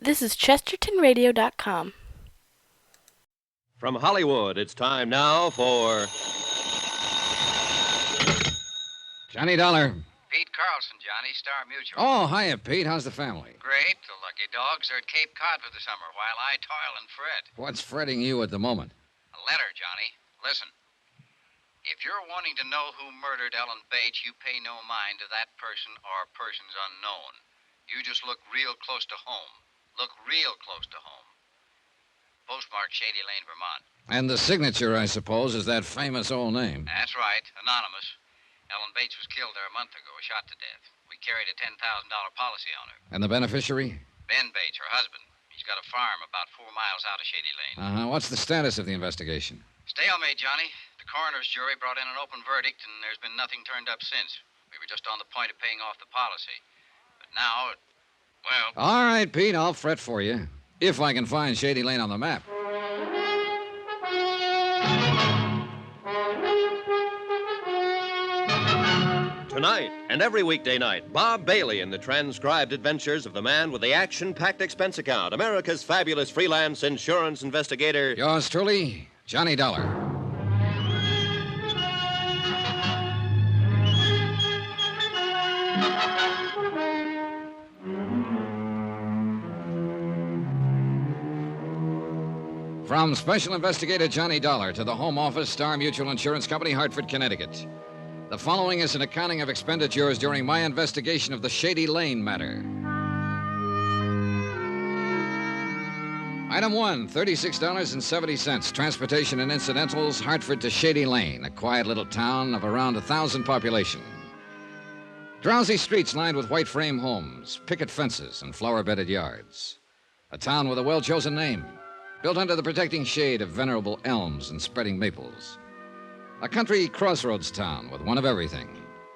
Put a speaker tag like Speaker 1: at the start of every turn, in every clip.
Speaker 1: This is ChestertonRadio.com.
Speaker 2: From Hollywood, it's time now for...
Speaker 3: Johnny Dollar.
Speaker 4: Pete Carlson, Johnny, Star Mutual.
Speaker 3: Oh, hiya, Pete. How's the family?
Speaker 4: Great. The lucky dogs are at Cape Cod for the summer while I toil and fret.
Speaker 3: What's fretting you at the moment?
Speaker 4: A letter, Johnny. Listen. If you're wanting to know who murdered Ellen Bates, you pay no mind to that person or persons unknown. You just look real close to home. Look real close to home. Postmark Shady Lane, Vermont.
Speaker 3: And the signature, I suppose, is that famous old name.
Speaker 4: That's right. Anonymous. Ellen Bates was killed there a month ago, shot to death. We carried a $10,000 policy on her.
Speaker 3: And the beneficiary?
Speaker 4: Ben Bates, her husband. He's got a farm about 4 miles out of Shady Lane.
Speaker 3: What's the status of the investigation?
Speaker 4: Stalemate, Johnny. The coroner's jury brought in an open verdict, and there's been nothing turned up since. We were just on the point of paying off the policy. But now, well...
Speaker 3: All right, Pete, I'll fret for you. If I can find Shady Lane on the map.
Speaker 2: Tonight and every weekday night, Bob Bailey in the transcribed adventures of the man with the action-packed expense account, America's fabulous freelance insurance investigator.
Speaker 3: Yours truly, Johnny Dollar. From Special Investigator Johnny Dollar to the Home Office, Star Mutual Insurance Company, Hartford, Connecticut. The following is an accounting of expenditures during my investigation of the Shady Lane matter. Item 1, $36.70. Transportation and incidentals, Hartford to Shady Lane, a quiet little town of around 1,000 population. Drowsy streets lined with white frame homes, picket fences, and flower-bedded yards. A town with a well-chosen name, built under the protecting shade of venerable elms and spreading maples. A country crossroads town with one of everything.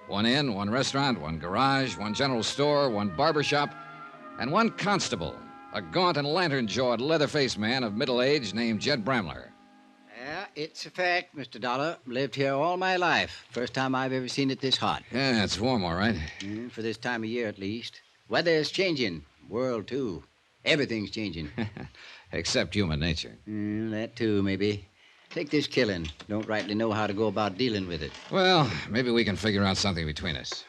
Speaker 3: One inn, one restaurant, one garage, one general store, one barber shop, and one constable, a gaunt and lantern-jawed, leather-faced man of middle age named Jed Bramler.
Speaker 5: Yeah, it's a fact, Mr. Dollar. Lived here all my life. First time I've ever seen it this hot.
Speaker 3: Yeah, it's warm, all right.
Speaker 5: For this time of year, at least. Weather's changing. World, too. Everything's changing.
Speaker 3: Except human nature.
Speaker 5: That, too, maybe. Take this killing. Don't rightly know how to go about dealing with it.
Speaker 3: Well, maybe we can figure out something between us.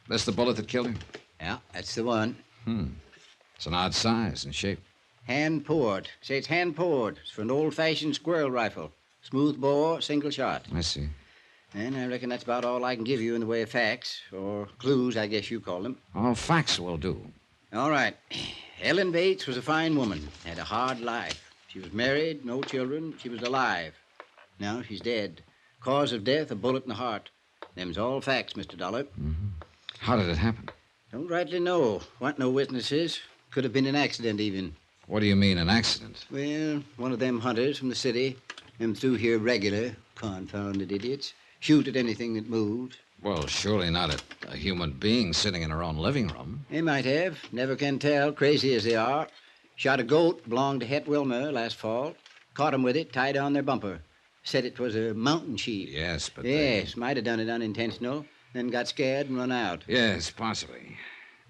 Speaker 3: This the bullet that killed her?
Speaker 5: Yeah, that's the one.
Speaker 3: It's an odd size and shape.
Speaker 5: Hand-poured. Say it's hand-poured. It's for an old-fashioned squirrel rifle. Smooth bore, single shot.
Speaker 3: I see.
Speaker 5: And I reckon that's about all I can give you in the way of facts, or clues, I guess you call them.
Speaker 3: Oh, facts will do.
Speaker 5: All right. Ellen Bates was a fine woman, had a hard life. She was married, no children. She was alive. Now she's dead. Cause of death, a bullet in the heart. Them's all facts, Mr. Dollar.
Speaker 3: How did it happen?
Speaker 5: Don't rightly know. Want no witnesses. Could have been an accident, even.
Speaker 3: What do you mean, an accident?
Speaker 5: Well, one of them hunters from the city. Them through here regular. Confounded idiots. Shoot at anything that moved.
Speaker 3: Well, surely not at a human being sitting in her own living room.
Speaker 5: They might have. Never can tell, crazy as they are. Shot a goat, belonged to Het Wilmer last fall. Caught 'em with it, tied on their bumper. Said it was a mountain sheep.
Speaker 3: Yes, but
Speaker 5: Yes, might have done it unintentional. Then got scared and run out.
Speaker 3: Yes, possibly.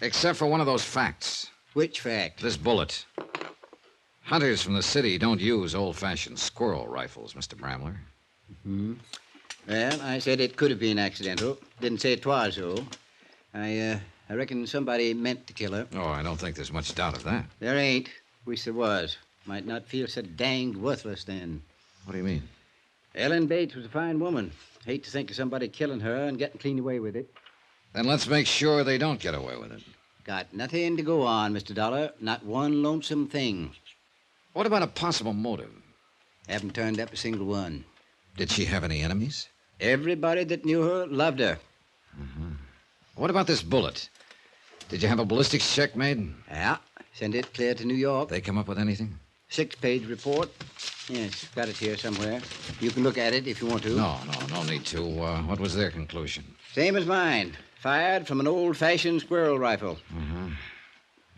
Speaker 3: Except for one of those facts.
Speaker 5: Which fact?
Speaker 3: This bullet. Hunters from the city don't use old-fashioned squirrel rifles, Mr. Bramler.
Speaker 5: Well, I said it could have been accidental. Didn't say it was, though. I reckon somebody meant to kill her.
Speaker 3: Oh, I don't think there's much doubt of that.
Speaker 5: There ain't. Wish there was. Might not feel so danged worthless then.
Speaker 3: What do you mean?
Speaker 5: Ellen Bates was a fine woman. Hate to think of somebody killing her and getting clean away with it.
Speaker 3: Then let's make sure they don't get away with it.
Speaker 5: Got nothing to go on, Mr. Dollar. Not one lonesome thing.
Speaker 3: What about a possible motive?
Speaker 5: Haven't turned up a single one.
Speaker 3: Did she have any enemies?
Speaker 5: Everybody that knew her loved her.
Speaker 3: What about this bullet? Did you have a ballistics check made?
Speaker 5: Yeah. Send it clear to New York.
Speaker 3: They come up with anything?
Speaker 5: 6-page report. Yes, got it here somewhere. You can look at it if you want to.
Speaker 3: No need to. What was their conclusion?
Speaker 5: Same as mine. Fired from an old-fashioned squirrel rifle.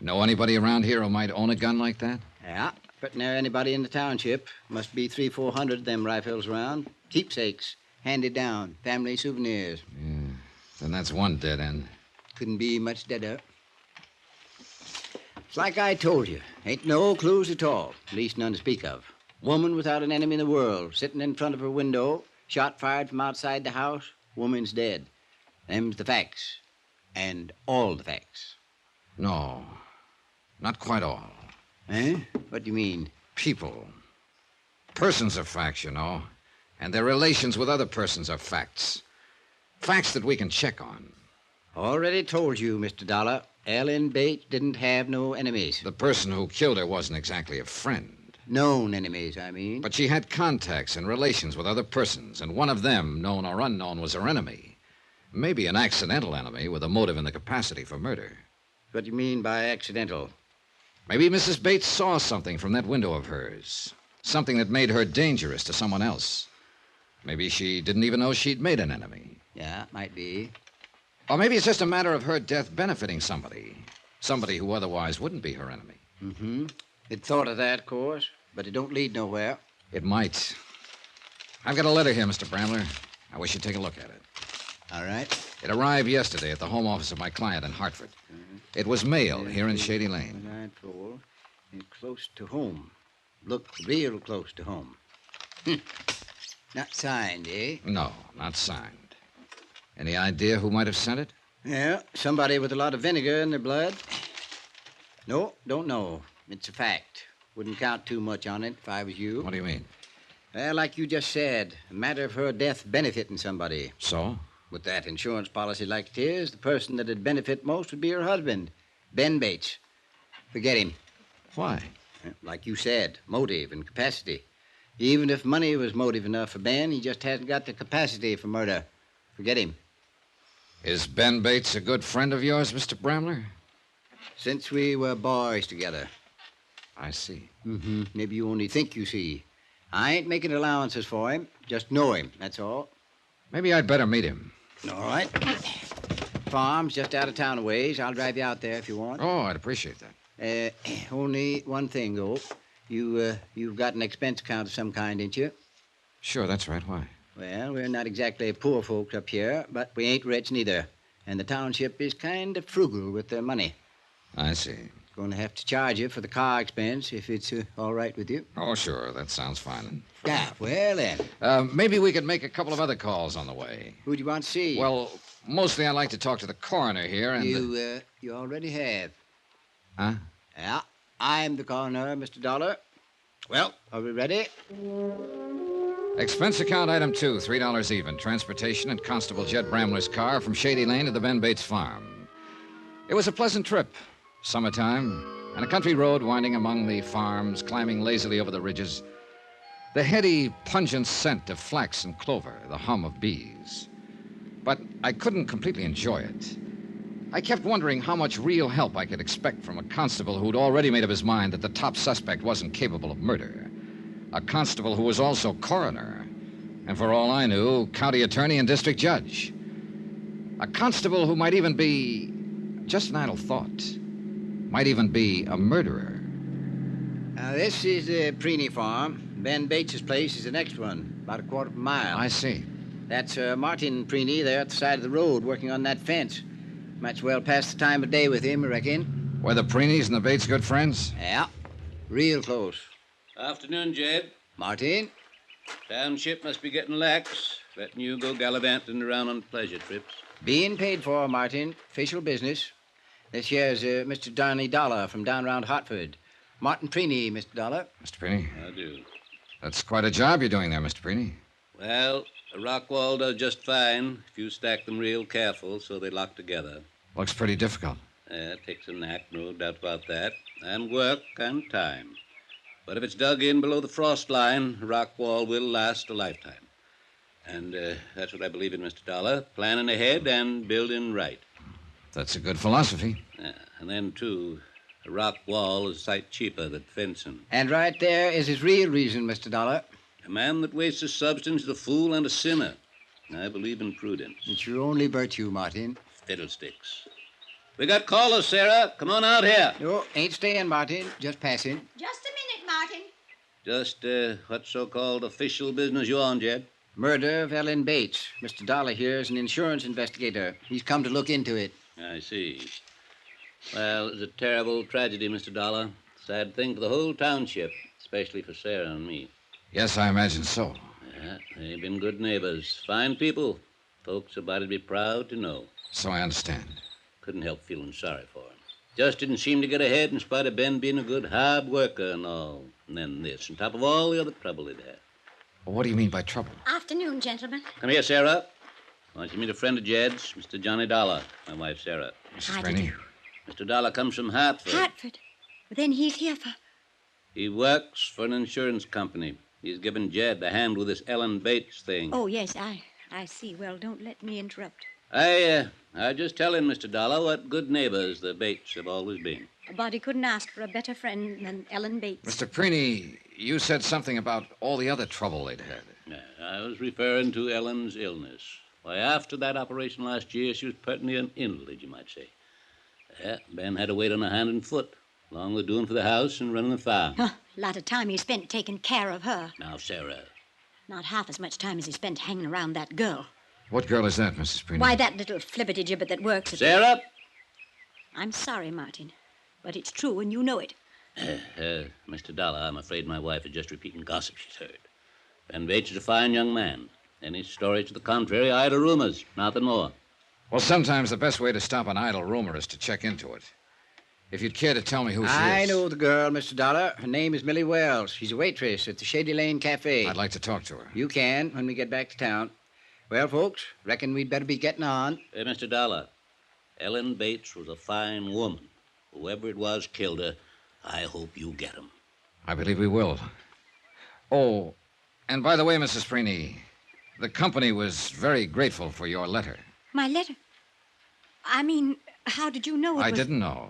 Speaker 3: Know anybody around here who might own a gun like that?
Speaker 5: Yeah, but near anybody in the township. Must be 300-400 of them rifles around. Keepsakes. Handed down. Family souvenirs.
Speaker 3: Yeah. Then that's one dead end.
Speaker 5: Couldn't be much deader. It's like I told you. Ain't no clues at all. At least none to speak of. Woman without an enemy in the world, sitting in front of her window, shot fired from outside the house, woman's dead. Them's the facts. And all the facts.
Speaker 3: No, not quite all.
Speaker 5: Eh? What do you mean?
Speaker 3: People. Persons are facts, you know. And their relations with other persons are facts. Facts that we can check on.
Speaker 5: Already told you, Mr. Dollar. Ellen Bates didn't have no enemies.
Speaker 3: The person who killed her wasn't exactly a friend.
Speaker 5: Known enemies, I mean.
Speaker 3: But she had contacts and relations with other persons, and one of them, known or unknown, was her enemy. Maybe an accidental enemy with a motive and the capacity for murder.
Speaker 5: What do you mean by accidental?
Speaker 3: Maybe Mrs. Bates saw something from that window of hers. Something that made her dangerous to someone else. Maybe she didn't even know she'd made an enemy.
Speaker 5: Yeah, might be.
Speaker 3: Or maybe it's just a matter of her death benefiting somebody. Somebody who otherwise wouldn't be her enemy.
Speaker 5: Mm-hmm. It thought of that, of course, but it don't lead nowhere.
Speaker 3: It might. I've got a letter here, Mr. Bramler. I wish you'd take a look at it.
Speaker 5: All right.
Speaker 3: It arrived yesterday at the home office of my client in Hartford.
Speaker 5: Mm-hmm.
Speaker 3: It was mailed here in Shady Lane.
Speaker 5: Nightfall, and close to home. Look real close to home. Not signed, eh?
Speaker 3: No, not signed. Any idea who might have sent it?
Speaker 5: Yeah, somebody with a lot of vinegar in their blood. No, don't know. It's a fact. Wouldn't count too much on it if I was you.
Speaker 3: What do you mean?
Speaker 5: Well, like you just said, a matter of her death benefiting somebody.
Speaker 3: So?
Speaker 5: With that insurance policy like it is, the person that'd benefit most would be her husband, Ben Bates. Forget him.
Speaker 3: Why?
Speaker 5: Like you said, motive and capacity. Even if money was motive enough for Ben, he just hasn't got the capacity for murder. Forget him.
Speaker 3: Is Ben Bates a good friend of yours, Mr. Bramler?
Speaker 5: Since we were boys together.
Speaker 3: I see.
Speaker 5: Mm-hmm. Maybe you only think you see. I ain't making allowances for him. Just know him, that's all.
Speaker 3: Maybe I'd better meet him.
Speaker 5: All right. Farm's just out of town a ways. I'll drive you out there if you want.
Speaker 3: Oh, I'd appreciate that.
Speaker 5: Only one thing, though. You've got an expense account of some kind, ain't you?
Speaker 3: Sure, that's right. Why?
Speaker 5: Well, we're not exactly poor folks up here, but we ain't rich neither. And the township is kind of frugal with their money.
Speaker 3: I see.
Speaker 5: Going to have to charge you for the car expense if it's all right with you.
Speaker 3: Oh, sure. That sounds fine.
Speaker 5: Ah, well, then.
Speaker 3: Maybe we could make a couple of other calls on the way.
Speaker 5: Who do you want to see?
Speaker 3: Well, mostly I'd like to talk to the coroner here and...
Speaker 5: You already have.
Speaker 3: Huh?
Speaker 5: Yeah, I'm the coroner, Mr. Dollar. Well, are we ready?
Speaker 3: Expense account item 2, $3 even. Transportation and Constable Jed Bramler's car from Shady Lane to the Ben Bates farm. It was a pleasant trip. Summertime, and a country road winding among the farms, climbing lazily over the ridges. The heady, pungent scent of flax and clover, the hum of bees. But I couldn't completely enjoy it. I kept wondering how much real help I could expect from a constable who'd already made up his mind that the top suspect wasn't capable of murder. A constable who was also coroner, and for all I knew, county attorney and district judge. A constable who might even be, just an idle thought, might even be a murderer.
Speaker 5: Now, this is the Preeny farm. Ben Bates's place is the next one, about a quarter of a mile.
Speaker 3: I see.
Speaker 5: That's Martin Preeny there at the side of the road working on that fence. Might as well pass the time of day with him, I reckon.
Speaker 3: Were the Preenys and the Bates good friends?
Speaker 5: Yeah, real close.
Speaker 6: Afternoon, Jed.
Speaker 5: Martin?
Speaker 6: Township must be getting lax, letting you go gallivanting around on pleasure trips.
Speaker 5: Being paid for, Martin. Official business. This here's Mr. Darnley Dollar from down around Hartford. Martin Preeny, Mr. Dollar.
Speaker 3: Mr. Preeny?
Speaker 6: I do.
Speaker 3: That's quite a job you're doing there, Mr. Preeny.
Speaker 6: Well, a rock wall does just fine if you stack them real careful so they lock together.
Speaker 3: Looks pretty difficult.
Speaker 6: It takes a knack, no doubt about that, and work and time. But if it's dug in below the frost line, a rock wall will last a lifetime. And that's what I believe in, Mr. Dollar. Planning ahead and building right.
Speaker 3: That's a good philosophy.
Speaker 6: And then, too, a rock wall is a sight cheaper than fencing.
Speaker 5: And right there is his real reason, Mr. Dollar.
Speaker 6: A man that wastes his substance is a fool and a sinner. I believe in prudence.
Speaker 5: It's your only virtue, Martin.
Speaker 6: Fiddlesticks. We got callers, Sarah. Come on out here.
Speaker 5: No, ain't staying, Martin. Just passing.
Speaker 7: Just a minute, Martin.
Speaker 6: Just what so-called official business you on, Jed?
Speaker 5: Murder of Ellen Bates. Mr. Dollar here is an insurance investigator. He's come to look into it.
Speaker 6: I see. Well, it was a terrible tragedy, Mr. Dollar. Sad thing for the whole township, especially for Sarah and me.
Speaker 3: Yes, I imagine so.
Speaker 6: Yeah, they've been good neighbors. Fine people. Folks about to be proud to know.
Speaker 3: So I understand.
Speaker 6: Couldn't help feeling sorry for him. Just didn't seem to get ahead in spite of Ben being a good, hard worker and all. And then this, on top of all the other trouble he'd had.
Speaker 3: Well, what do you mean by trouble?
Speaker 7: Afternoon, gentlemen.
Speaker 6: Come here, Sarah. Why don't you meet a friend of Jed's, Mr. Johnny Dollar, my wife, Sarah.
Speaker 3: Mrs.
Speaker 7: I
Speaker 3: Rennie?
Speaker 7: do.
Speaker 6: Mr. Dollar comes from Hartford.
Speaker 7: Hartford. Then he's here for...
Speaker 6: He works for an insurance company. He's given Jed a hand with this Ellen Bates thing.
Speaker 7: Oh, yes, I see. Well, don't let me interrupt.
Speaker 6: I just telling Mr. Dollar what good neighbors the Bates have always been.
Speaker 7: A body couldn't ask for a better friend than Ellen Bates.
Speaker 3: Mr. Preeny, you said something about all the other trouble they'd had.
Speaker 6: Yeah, I was referring to Ellen's illness. Why, after that operation last year, she was pertinently an invalid, you might say. Yeah, Ben had to wait on her hand and foot, along with doing for the house and running the farm.
Speaker 7: A lot of time he spent taking care of her.
Speaker 6: Now, Sarah.
Speaker 7: Not half as much time as he spent hanging around that girl.
Speaker 3: What girl is that, Mrs. Preeny?
Speaker 7: Why, that little flippity-gibbet that works at...
Speaker 6: Sarah!
Speaker 7: I'm sorry, Martin, but it's true, and you know it.
Speaker 6: Mr. Dollar, I'm afraid my wife is just repeating gossip she's heard. Ben Bates is a fine young man. Any story to the contrary, idle rumors, nothing more.
Speaker 3: Well, sometimes the best way to stop an idle rumor is to check into it. If you'd care to tell me who she is.
Speaker 5: I know the girl, Mr. Dollar. Her name is Millie Wells. She's a waitress at the Shady Lane Cafe.
Speaker 3: I'd like to talk to her.
Speaker 5: You can when we get back to town. Well, folks, reckon we'd better be getting on.
Speaker 6: Hey, Mr. Dollar, Ellen Bates was a fine woman. Whoever it was killed her. I hope you get him.
Speaker 3: I believe we will. Oh, and by the way, Mrs. Preeny, the company was very grateful for your letter.
Speaker 7: My letter? I mean, how did you know it
Speaker 3: I
Speaker 7: was...
Speaker 3: didn't know.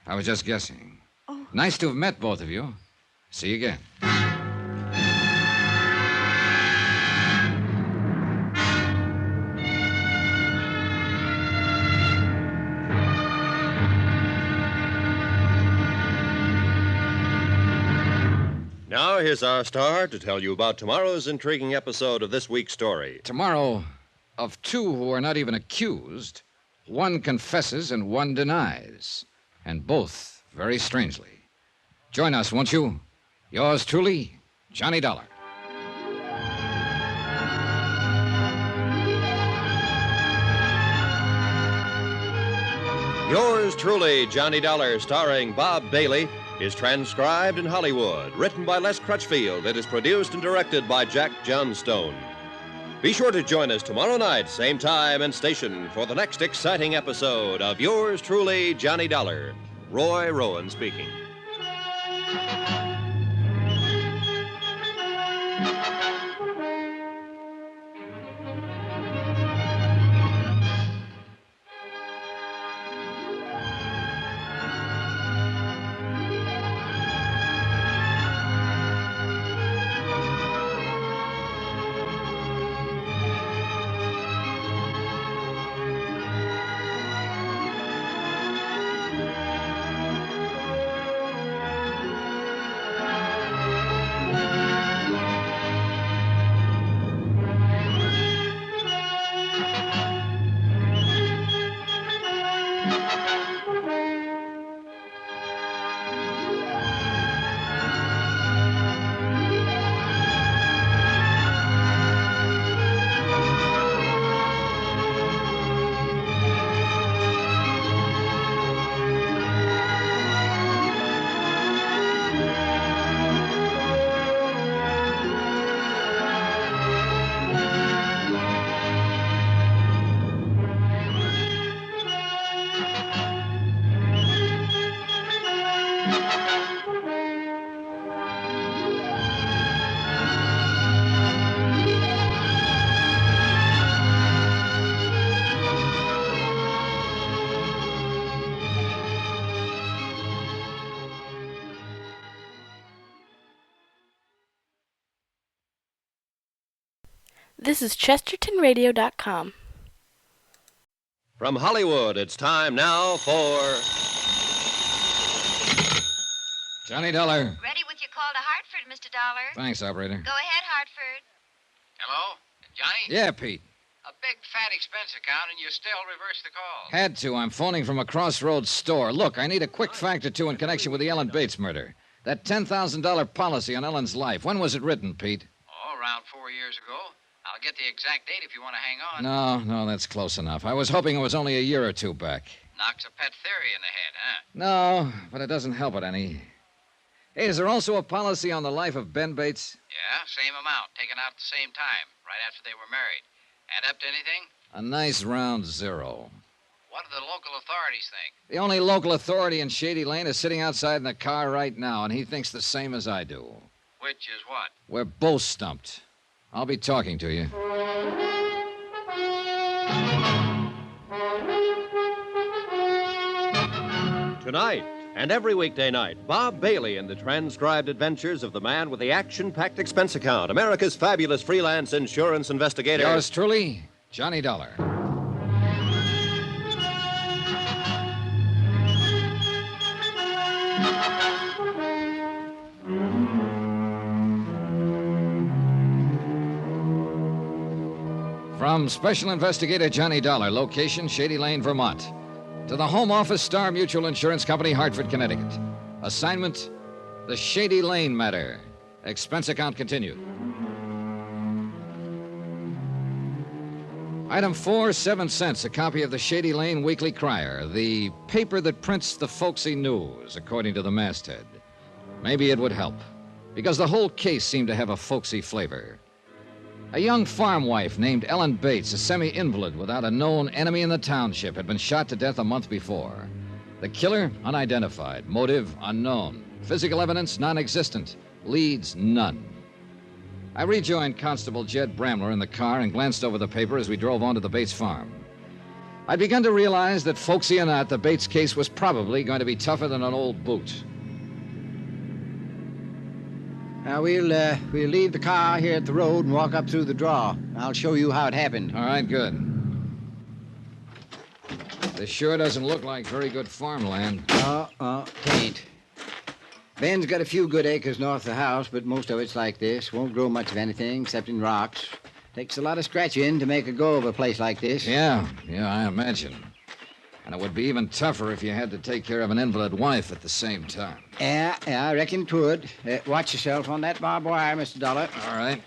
Speaker 3: I was just guessing.
Speaker 7: Oh.
Speaker 3: Nice to have met both of you. See you again.
Speaker 2: Now, here's our star to tell you about tomorrow's intriguing episode of this week's story.
Speaker 3: Tomorrow, of two who are not even accused, one confesses and one denies, and both very strangely. Join us, won't you? Yours truly, Johnny Dollar.
Speaker 2: Yours truly, Johnny Dollar, starring Bob Bailey, is transcribed in Hollywood, written by Les Crutchfield. It is produced and directed by Jack Johnstone. Be sure to join us tomorrow night, same time and station, for the next exciting episode of Yours truly, Johnny Dollar. Roy Rowan speaking.
Speaker 1: This is ChestertonRadio.com.
Speaker 2: From Hollywood, it's time now for...
Speaker 3: Johnny Dollar.
Speaker 8: Ready with your call to Hartford, Mr. Dollar.
Speaker 3: Thanks, operator.
Speaker 8: Go ahead, Hartford.
Speaker 4: Hello? Johnny?
Speaker 3: Yeah, Pete.
Speaker 4: A big fat expense account, and you still reverse the call.
Speaker 3: Had to. I'm phoning from a crossroads store. Look, I need a quick fact or two in connection with the Ellen Bates murder. That $10,000 policy on Ellen's life. When was it written, Pete?
Speaker 4: Oh, around 4 years ago. I'll get the exact date if you want to hang on.
Speaker 3: No, that's close enough. I was hoping it was only a year or two back.
Speaker 4: Knocks a pet theory in the head, huh?
Speaker 3: No, but it doesn't help it any. Hey, is there also a policy on the life of Ben Bates?
Speaker 4: Yeah, same amount, taken out at the same time, right after they were married. Add up to anything?
Speaker 3: A nice round zero.
Speaker 4: What do the local authorities think?
Speaker 3: The only local authority in Shady Lane is sitting outside in the car right now, and he thinks the same as I do.
Speaker 4: Which is what?
Speaker 3: We're both stumped. I'll be talking to you.
Speaker 2: Tonight and every weekday night, Bob Bailey in the transcribed adventures of the man with the action-packed expense account, America's fabulous freelance insurance investigator.
Speaker 3: Yours truly, Johnny Dollar. From Special Investigator Johnny Dollar, location Shady Lane, Vermont. To the Home Office, Star Mutual Insurance Company, Hartford, Connecticut. Assignment, the Shady Lane matter. Expense account continued. Item 4, 7 cents, a copy of the Shady Lane Weekly Crier, the paper that prints the folksy news, according to the masthead. Maybe it would help, because the whole case seemed to have a folksy flavor. A young farm wife named Ellen Bates, a semi-invalid without a known enemy in the township, had been shot to death a month before. The killer, unidentified. Motive, unknown. Physical evidence, non-existent. Leads, none. I rejoined Constable Jed Bramler in the car and glanced over the paper as we drove on to the Bates farm. I'd begun to realize that, folksy or not, the Bates case was probably going to be tougher than an old boot.
Speaker 5: Now, we'll leave the car here at the road and walk up through the draw. I'll show you how it happened.
Speaker 3: All right, good. This sure doesn't look like very good farmland.
Speaker 5: Tain't. Ben's got a few good acres north of the house, but most of it's like this. Won't grow much of anything except in rocks. Takes a lot of scratching to make a go of a place like this.
Speaker 3: Yeah, I imagine. And it would be even tougher if you had to take care of an invalid wife at the same time.
Speaker 5: Yeah, I reckon it would. Watch yourself on that barbed wire, Mr. Dollar.
Speaker 3: All right.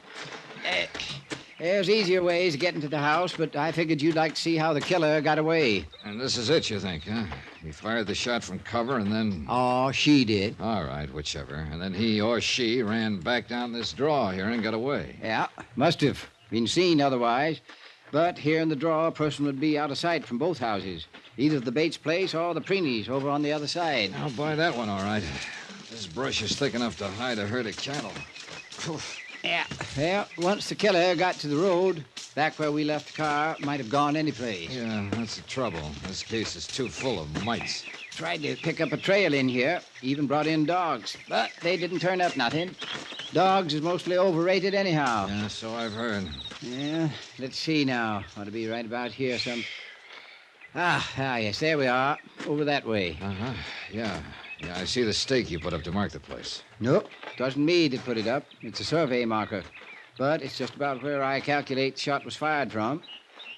Speaker 5: There's easier ways of getting to the house, but I figured you'd like to see how the killer got away.
Speaker 3: And this is it, you think, huh? He fired the shot from cover and then...
Speaker 5: Oh, she did.
Speaker 3: All right, whichever. And then he or she ran back down this draw here and got away.
Speaker 5: Yeah, must have been seen otherwise. But here in the draw, a person would be out of sight from both houses. Either the Bates place or the Preeney's over on the other side.
Speaker 3: I'll buy that one, all right. This brush is thick enough to hide a herd of cattle.
Speaker 5: Yeah. Well, once the killer got to the road, back where we left the car, might have gone any place.
Speaker 3: Yeah, that's the trouble. This case is too full of mites.
Speaker 5: Tried to pick up a trail in here, even brought in dogs. But they didn't turn up nothing. Dogs is mostly overrated anyhow.
Speaker 3: Yeah, so I've heard.
Speaker 5: Yeah, let's see now. Ought to be right about here some... yes, there we are. Over that way.
Speaker 3: Uh-huh, yeah. Yeah, I see the stake you put up to mark the place.
Speaker 5: Nope, doesn't me that put it up. It's a survey marker. But it's just about where I calculate the shot was fired from.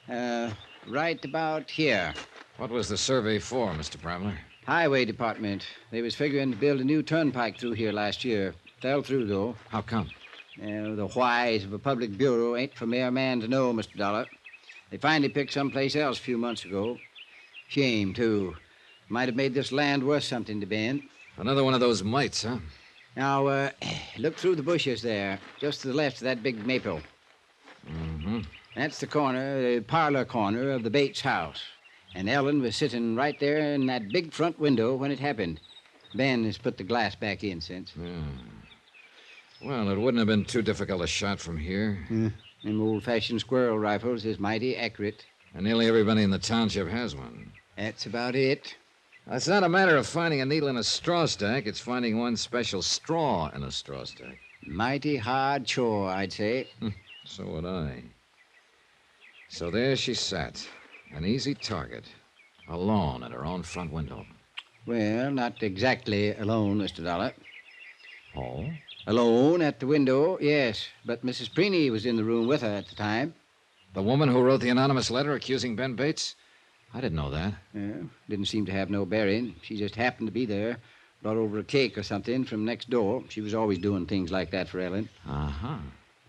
Speaker 5: Right about here.
Speaker 3: What was the survey for, Mr. Bramler?
Speaker 5: Highway Department. They was figuring to build a new turnpike through here last year. Fell through, though.
Speaker 3: How come?
Speaker 5: The whys of a public bureau ain't for mere man to know, Mr. Dollar. They finally picked someplace else a few months ago. Shame, too. Might have made this land worth something to Ben.
Speaker 3: Another one of those mites, huh?
Speaker 5: Now, look through the bushes there, just to the left of that big maple.
Speaker 3: Mm-hmm.
Speaker 5: That's the parlor corner of the Bates house. And Ellen was sitting right there in that big front window when it happened. Ben has put the glass back in since.
Speaker 3: Yeah. Well, it wouldn't have been too difficult a shot from here.
Speaker 5: Them old-fashioned squirrel rifles is mighty accurate.
Speaker 3: And nearly everybody in the township has one.
Speaker 5: That's about it.
Speaker 3: It's not a matter of finding a needle in a straw stack. It's finding one special straw in a straw stack.
Speaker 5: Mighty hard chore, I'd say.
Speaker 3: So would I. So there she sat, an easy target, alone at her own front window.
Speaker 5: Well, not exactly alone, Mr. Dollar.
Speaker 3: Oh?
Speaker 5: Alone at the window, yes. But Mrs. Preeney was in the room with her at the time.
Speaker 3: The woman who wrote the anonymous letter accusing Ben Bates? I didn't know that.
Speaker 5: Yeah, didn't seem to have no bearing. She just happened to be there. Brought over a cake or something from next door. She was always doing things like that for Ellen.
Speaker 3: Uh-huh.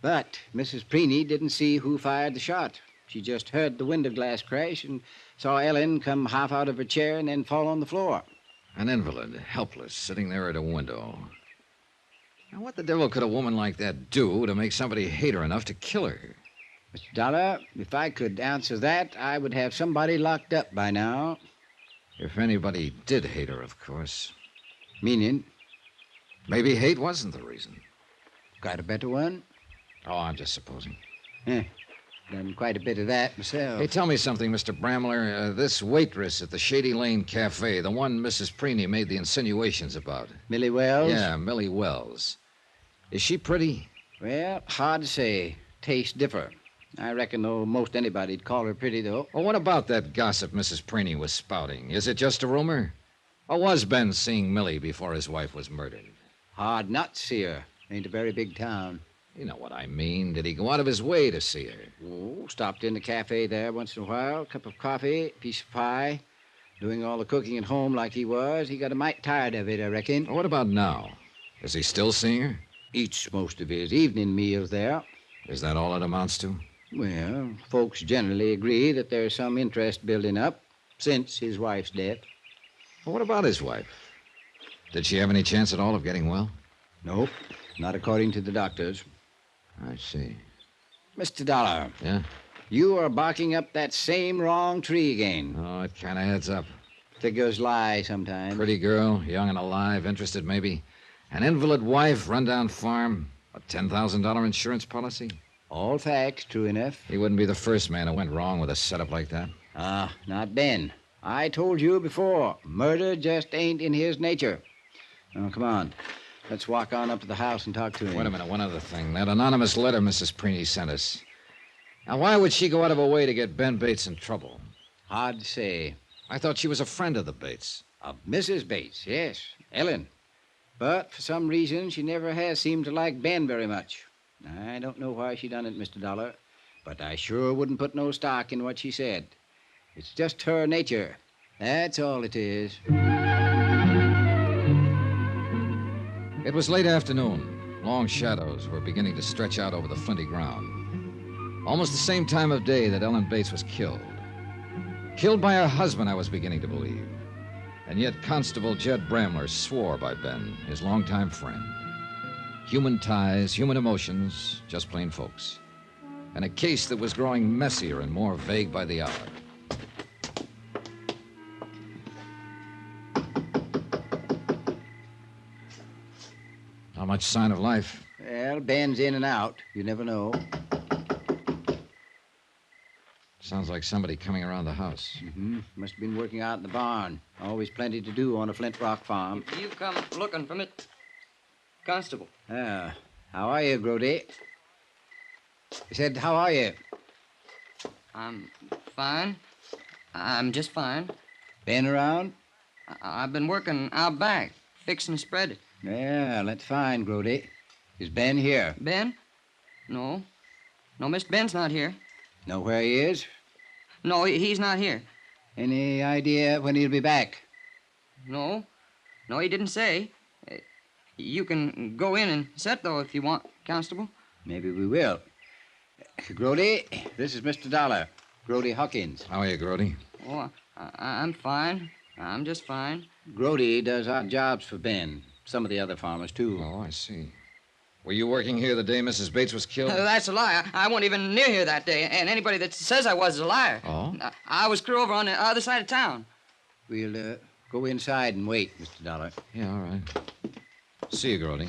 Speaker 5: But Mrs. Preeny didn't see who fired the shot. She just heard the window glass crash and saw Ellen come half out of her chair and then fall on the floor.
Speaker 3: An invalid, helpless, sitting there at a window. Now, what the devil could a woman like that do to make somebody hate her enough to kill her?
Speaker 5: Mr. Dollar, if I could answer that, I would have somebody locked up by now.
Speaker 3: If anybody did hate her, of course.
Speaker 5: Meaning?
Speaker 3: Maybe hate wasn't the reason.
Speaker 5: Got a better one?
Speaker 3: Oh, I'm just supposing.
Speaker 5: Done quite a bit of that myself.
Speaker 3: Hey, tell me something, Mr. Bramler. This waitress at the Shady Lane Cafe, the one Mrs. Preeny made the insinuations about.
Speaker 5: Millie Wells?
Speaker 3: Yeah, Millie Wells. Is she pretty?
Speaker 5: Well, hard to say. Tastes differ. I reckon, though, most anybody'd call her pretty, though.
Speaker 3: Well, what about that gossip Mrs. Preeny was spouting? Is it just a rumor? Or was Ben seeing Millie before his wife was murdered?
Speaker 5: Hard not to see her. Ain't a very big town.
Speaker 3: You know what I mean. Did he go out of his way to see her?
Speaker 5: Oh, stopped in the cafe there once in a while. Cup of coffee, piece of pie. Doing all the cooking at home like he was. He got a mite tired of it, I reckon.
Speaker 3: Well, what about now? Is he still seeing her?
Speaker 5: Eats most of his evening meals there.
Speaker 3: Is that all it amounts to?
Speaker 5: Well, folks generally agree that there's some interest building up since his wife's death.
Speaker 3: Well, what about his wife? Did she have any chance at all of getting well?
Speaker 5: Nope, not according to the doctors.
Speaker 3: I see.
Speaker 5: Mr. Dollar.
Speaker 3: Yeah?
Speaker 5: You are barking up that same wrong tree again.
Speaker 3: Oh, it kind of adds up.
Speaker 5: Figures lie sometimes.
Speaker 3: Pretty girl, young and alive, interested maybe. An invalid wife, rundown farm, a $10,000 insurance policy.
Speaker 5: All facts, true enough.
Speaker 3: He wouldn't be the first man who went wrong with a setup like that.
Speaker 5: Not Ben. I told you before, murder just ain't in his nature. Now, come on. Let's walk on up to the house and talk to him.
Speaker 3: Wait a minute, one other thing. That anonymous letter Mrs. Preeny sent us. Now, why would she go out of her way to get Ben Bates in trouble?
Speaker 5: Hard to say.
Speaker 3: I thought she was a friend of the Bates.
Speaker 5: Mrs. Bates, yes. Ellen. But for some reason, she never has seemed to like Ben very much. I don't know why she done it, Mr. Dollar, but I sure wouldn't put no stock in what she said. It's just her nature. That's all it is.
Speaker 3: It was late afternoon. Long shadows were beginning to stretch out over the flinty ground. Almost the same time of day that Ellen Bates was killed. Killed by her husband, I was beginning to believe. And yet Constable Jed Bramler swore by Ben, his longtime friend. Human ties, human emotions, just plain folks. And a case that was growing messier and more vague by the hour. Not much sign of life.
Speaker 5: Well, Ben's in and out. You never know.
Speaker 3: Sounds like somebody coming around the house.
Speaker 5: Mm-hmm. Must have been working out in the barn. Always plenty to do on a Flint Rock farm.
Speaker 8: You come looking for me, Constable.
Speaker 5: How are you, Grody? I said, how are you?
Speaker 8: I'm fine. I'm just fine.
Speaker 5: Ben around?
Speaker 8: I've been working out back, fixing to spread it.
Speaker 5: Yeah, that's fine, Grody. Is Ben here?
Speaker 8: Ben? No. No, Miss Ben's not here.
Speaker 5: Know where he is?
Speaker 8: No, he's not here.
Speaker 5: Any idea when he'll be back?
Speaker 8: No. No, he didn't say. You can go in and sit, though, if you want, Constable.
Speaker 5: Maybe we will. Grody, this is Mr. Dollar. Grody Hawkins.
Speaker 3: How are you, Grody?
Speaker 8: Oh, I'm fine. I'm just fine.
Speaker 5: Grody does odd jobs for Ben. Some of the other farmers, too.
Speaker 3: Oh, I see. Were you working here the day Mrs. Bates was killed?
Speaker 8: That's a lie. I wasn't even near here that day, and anybody that says I was is a liar.
Speaker 3: Oh?
Speaker 8: I was crew over on the other side of town.
Speaker 5: We'll go inside and wait, Mr. Dollar.
Speaker 3: Yeah, all right. See you, Grody.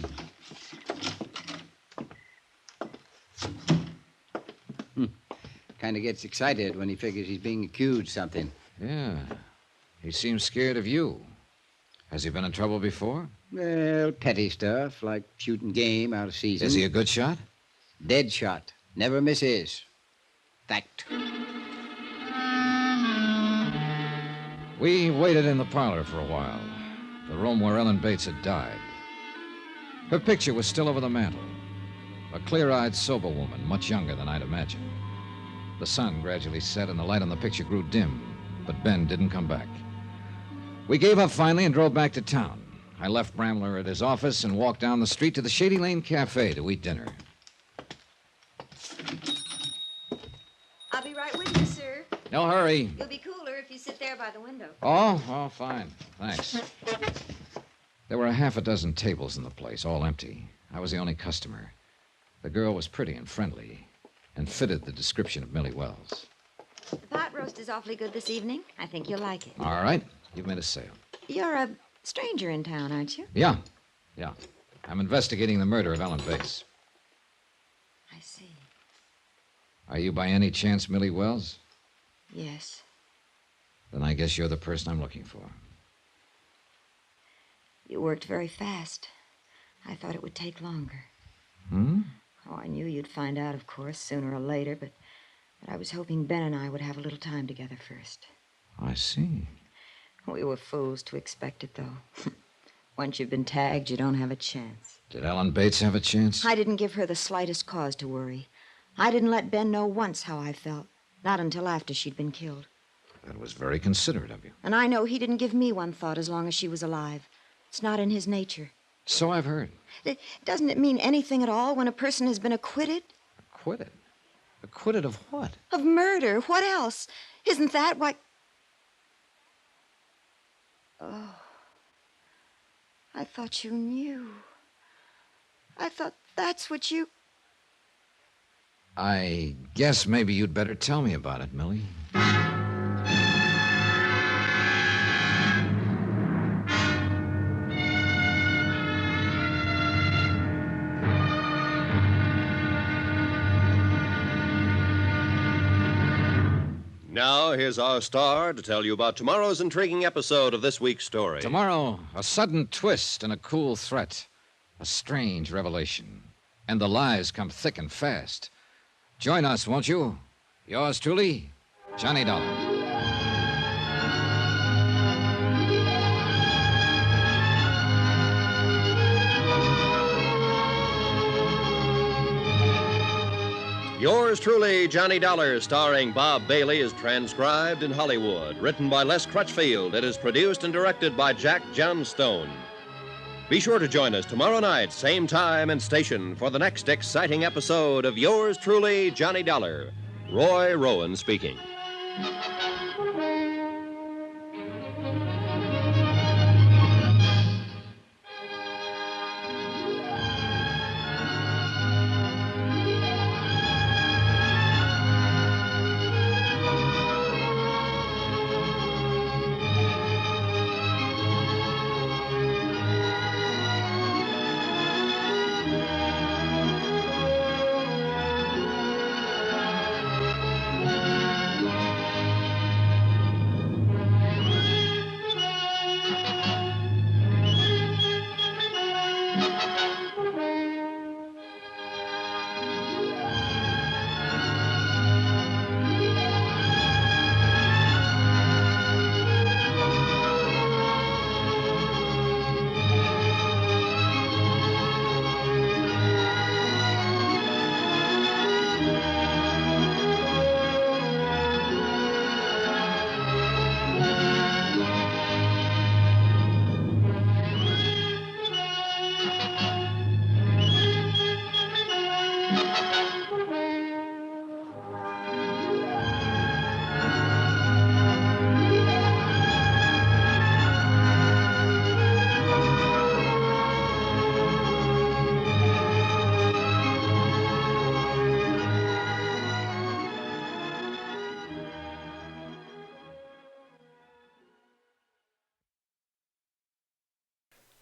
Speaker 5: Kind of gets excited when he figures he's being accused something.
Speaker 3: Yeah. He seems scared of you. Has he been in trouble before?
Speaker 5: Well, petty stuff, like shooting game out of season.
Speaker 3: Is he a good shot?
Speaker 5: Dead shot. Never misses. Fact.
Speaker 3: We waited in the parlor for a while, the room where Ellen Bates had died. Her picture was still over the mantel. A clear-eyed, sober woman, much younger than I'd imagined. The sun gradually set and the light on the picture grew dim, but Ben didn't come back. We gave up finally and drove back to town. I left Bramler at his office and walked down the street to the Shady Lane Cafe to eat dinner.
Speaker 7: I'll be right with you, sir.
Speaker 3: No hurry.
Speaker 7: You'll be cooler if you sit there by the window.
Speaker 3: Oh, fine. Thanks. There were a half a dozen tables in the place, all empty. I was the only customer. The girl was pretty and friendly and fitted the description of Millie Wells.
Speaker 7: The pot roast is awfully good this evening. I think you'll like it.
Speaker 3: All right. You've made a sale.
Speaker 7: You're a stranger in town, aren't you?
Speaker 3: Yeah. I'm investigating the murder of Ellen Bates.
Speaker 7: I see.
Speaker 3: Are you by any chance Millie Wells?
Speaker 7: Yes.
Speaker 3: Then I guess you're the person I'm looking for.
Speaker 7: You worked very fast. I thought it would take longer.
Speaker 3: Hmm?
Speaker 7: Oh, I knew you'd find out, of course, sooner or later, but I was hoping Ben and I would have a little time together first.
Speaker 3: I see.
Speaker 7: We were fools to expect it, though. Once you've been tagged, you don't have a chance.
Speaker 3: Did Ellen Bates have a chance?
Speaker 7: I didn't give her the slightest cause to worry. I didn't let Ben know once how I felt. Not until after she'd been killed.
Speaker 3: That was very considerate of you.
Speaker 7: And I know he didn't give me one thought as long as she was alive. It's not in his nature.
Speaker 3: So I've heard.
Speaker 7: Doesn't it mean anything at all when a person has been acquitted?
Speaker 3: Acquitted? Acquitted of what?
Speaker 7: Of murder. What else? Isn't that why... Oh. I thought you knew. I thought that's what you...
Speaker 3: I guess maybe you'd better tell me about it, Millie.
Speaker 2: Now, here's our star to tell you about tomorrow's intriguing episode of this week's story.
Speaker 3: Tomorrow, a sudden twist and a cool threat. A strange revelation. And the lies come thick and fast. Join us, won't you? Yours truly, Johnny Dollar.
Speaker 2: Yours truly, Johnny Dollar, starring Bob Bailey, is transcribed in Hollywood. Written by Les Crutchfield. It is produced and directed by Jack Johnstone. Be sure to join us tomorrow night, same time and station, for the next exciting episode of Yours truly, Johnny Dollar. Roy Rowan speaking.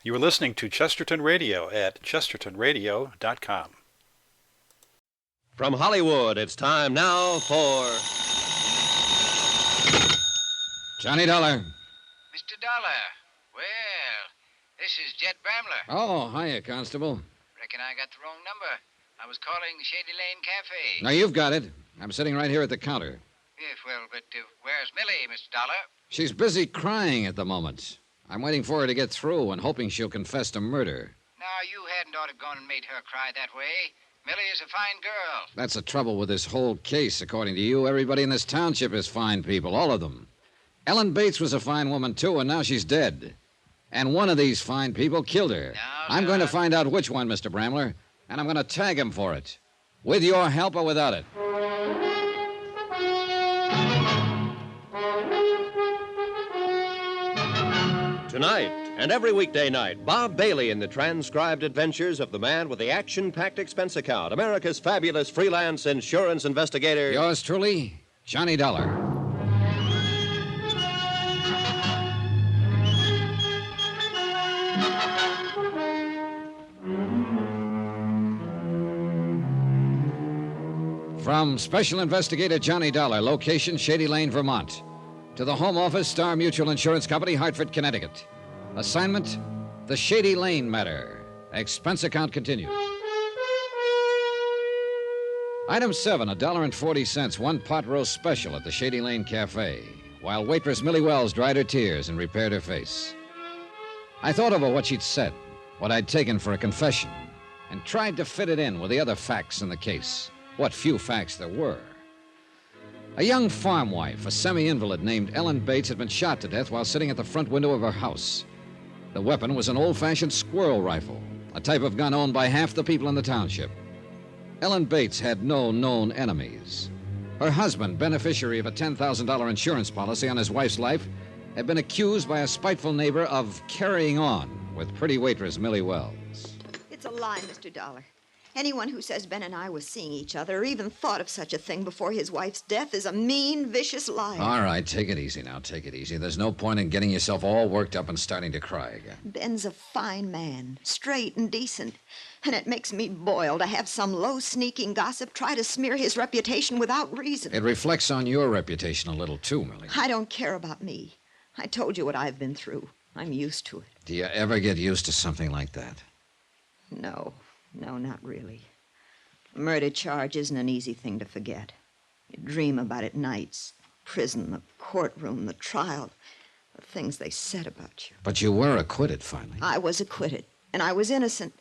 Speaker 9: You are listening to Chesterton Radio at chestertonradio.com.
Speaker 2: From Hollywood, it's time now for...
Speaker 3: Johnny Dollar.
Speaker 4: Mr. Dollar. Well, this is Jed Bramler.
Speaker 3: Oh, hiya, Constable.
Speaker 4: Reckon I got the wrong number. I was calling the Shady Lane Cafe.
Speaker 3: Now, you've got it. I'm sitting right here at the counter.
Speaker 4: Yes, well, but where's Millie, Mr. Dollar?
Speaker 3: She's busy crying at the moment. I'm waiting for her to get through and hoping she'll confess to murder.
Speaker 4: Now, you hadn't ought to gone and made her cry that way. Millie is a fine girl.
Speaker 3: That's the trouble with this whole case. According to you, everybody in this township is fine people, all of them. Ellen Bates was a fine woman, too, and now she's dead. And one of these fine people killed her. I'm going to find out which one, Mr. Bramler, and I'm going to tag him for it. With your help or without it.
Speaker 2: Tonight and every weekday night, Bob Bailey in the transcribed adventures of the man with the action-packed expense account, America's fabulous freelance insurance investigator.
Speaker 3: Yours truly, Johnny Dollar. From Special Investigator Johnny Dollar, location Shady Lane, Vermont. To the Home Office, Star Mutual Insurance Company, Hartford, Connecticut. Assignment, the Shady Lane matter. Expense account continued. Item 7, $1.40, one pot roast special at the Shady Lane Cafe, while waitress Millie Wells dried her tears and repaired her face. I thought over what she'd said, what I'd taken for a confession, and tried to fit it in with the other facts in the case. What few facts there were. A young farm wife, a semi-invalid named Ellen Bates, had been shot to death while sitting at the front window of her house. The weapon was an old-fashioned squirrel rifle, a type of gun owned by half the people in the township. Ellen Bates had no known enemies. Her husband, beneficiary of a $10,000 insurance policy on his wife's life, had been accused by a spiteful neighbor of carrying on with pretty waitress Millie Wells.
Speaker 7: It's a lie, Mr. Dollar. Anyone who says Ben and I were seeing each other or even thought of such a thing before his wife's death is a mean, vicious liar.
Speaker 3: All right, take it easy now, take it easy. There's no point in getting yourself all worked up and starting to cry again.
Speaker 7: Ben's a fine man, straight and decent. And it makes me boil to have some low, sneaking gossip try to smear his reputation without reason.
Speaker 3: It reflects on your reputation a little, too, Millie.
Speaker 7: I don't care about me. I told you what I've been through. I'm used to it.
Speaker 3: Do you ever get used to something like that?
Speaker 7: No, not really. A murder charge isn't an easy thing to forget. You dream about it nights. Prison, the courtroom, the trial, the things they said about you.
Speaker 3: But you were acquitted, finally.
Speaker 7: I was acquitted, and I was innocent.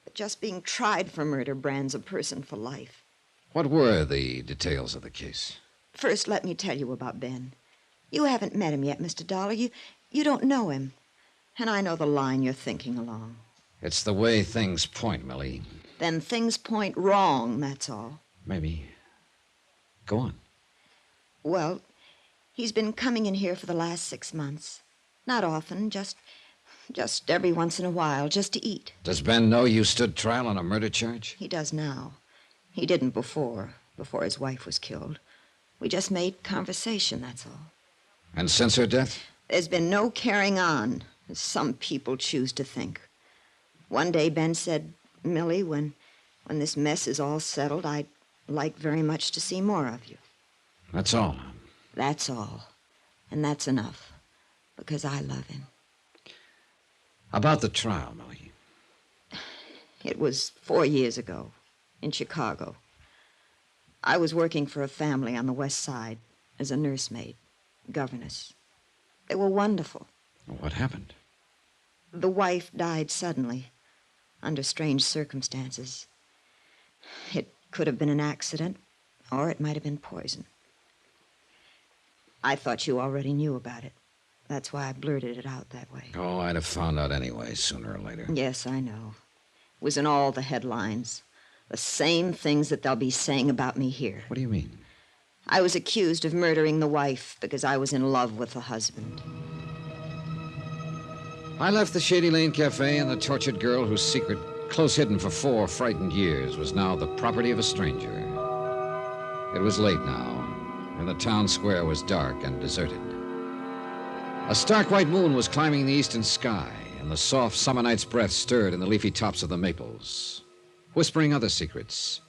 Speaker 7: But just being tried for murder brands a person for life.
Speaker 3: What were the details of the case?
Speaker 7: First, let me tell you about Ben. You haven't met him yet, Mr. Dollar. You don't know him. And I know the line you're thinking along.
Speaker 3: It's the way things point, Millie.
Speaker 7: Then things point wrong, that's all.
Speaker 3: Maybe. Go on.
Speaker 7: Well, he's been coming in here for the last 6 months. Not often, just every once in a while, just to eat.
Speaker 3: Does Ben know you stood trial on a murder charge?
Speaker 7: He does now. He didn't before his wife was killed. We just made conversation, that's all.
Speaker 3: And since her death?
Speaker 7: There's been no carrying on, as some people choose to think. One day Ben said, Millie, when this mess is all settled, I'd like very much to see more of you.
Speaker 3: That's all.
Speaker 7: That's all. And that's enough. Because I love him.
Speaker 3: About the trial, Millie.
Speaker 7: It was 4 years ago, in Chicago. I was working for a family on the West Side as a nursemaid, governess. They were wonderful.
Speaker 3: What happened?
Speaker 7: The wife died suddenly, under strange circumstances. It could have been an accident, or it might have been poison. I thought you already knew about it. That's why I blurted it out that way.
Speaker 3: Oh, I'd have found out anyway, sooner or later.
Speaker 7: Yes, I know. It was in all the headlines. The same things that they'll be saying about me here.
Speaker 3: What do you mean?
Speaker 7: I was accused of murdering the wife because I was in love with the husband.
Speaker 3: I left the Shady Lane Cafe, and the tortured girl whose secret, close hidden for 4 frightened years, was now the property of a stranger. It was late now, and the town square was dark and deserted. A stark white moon was climbing the eastern sky, and the soft summer night's breath stirred in the leafy tops of the maples, whispering other secrets.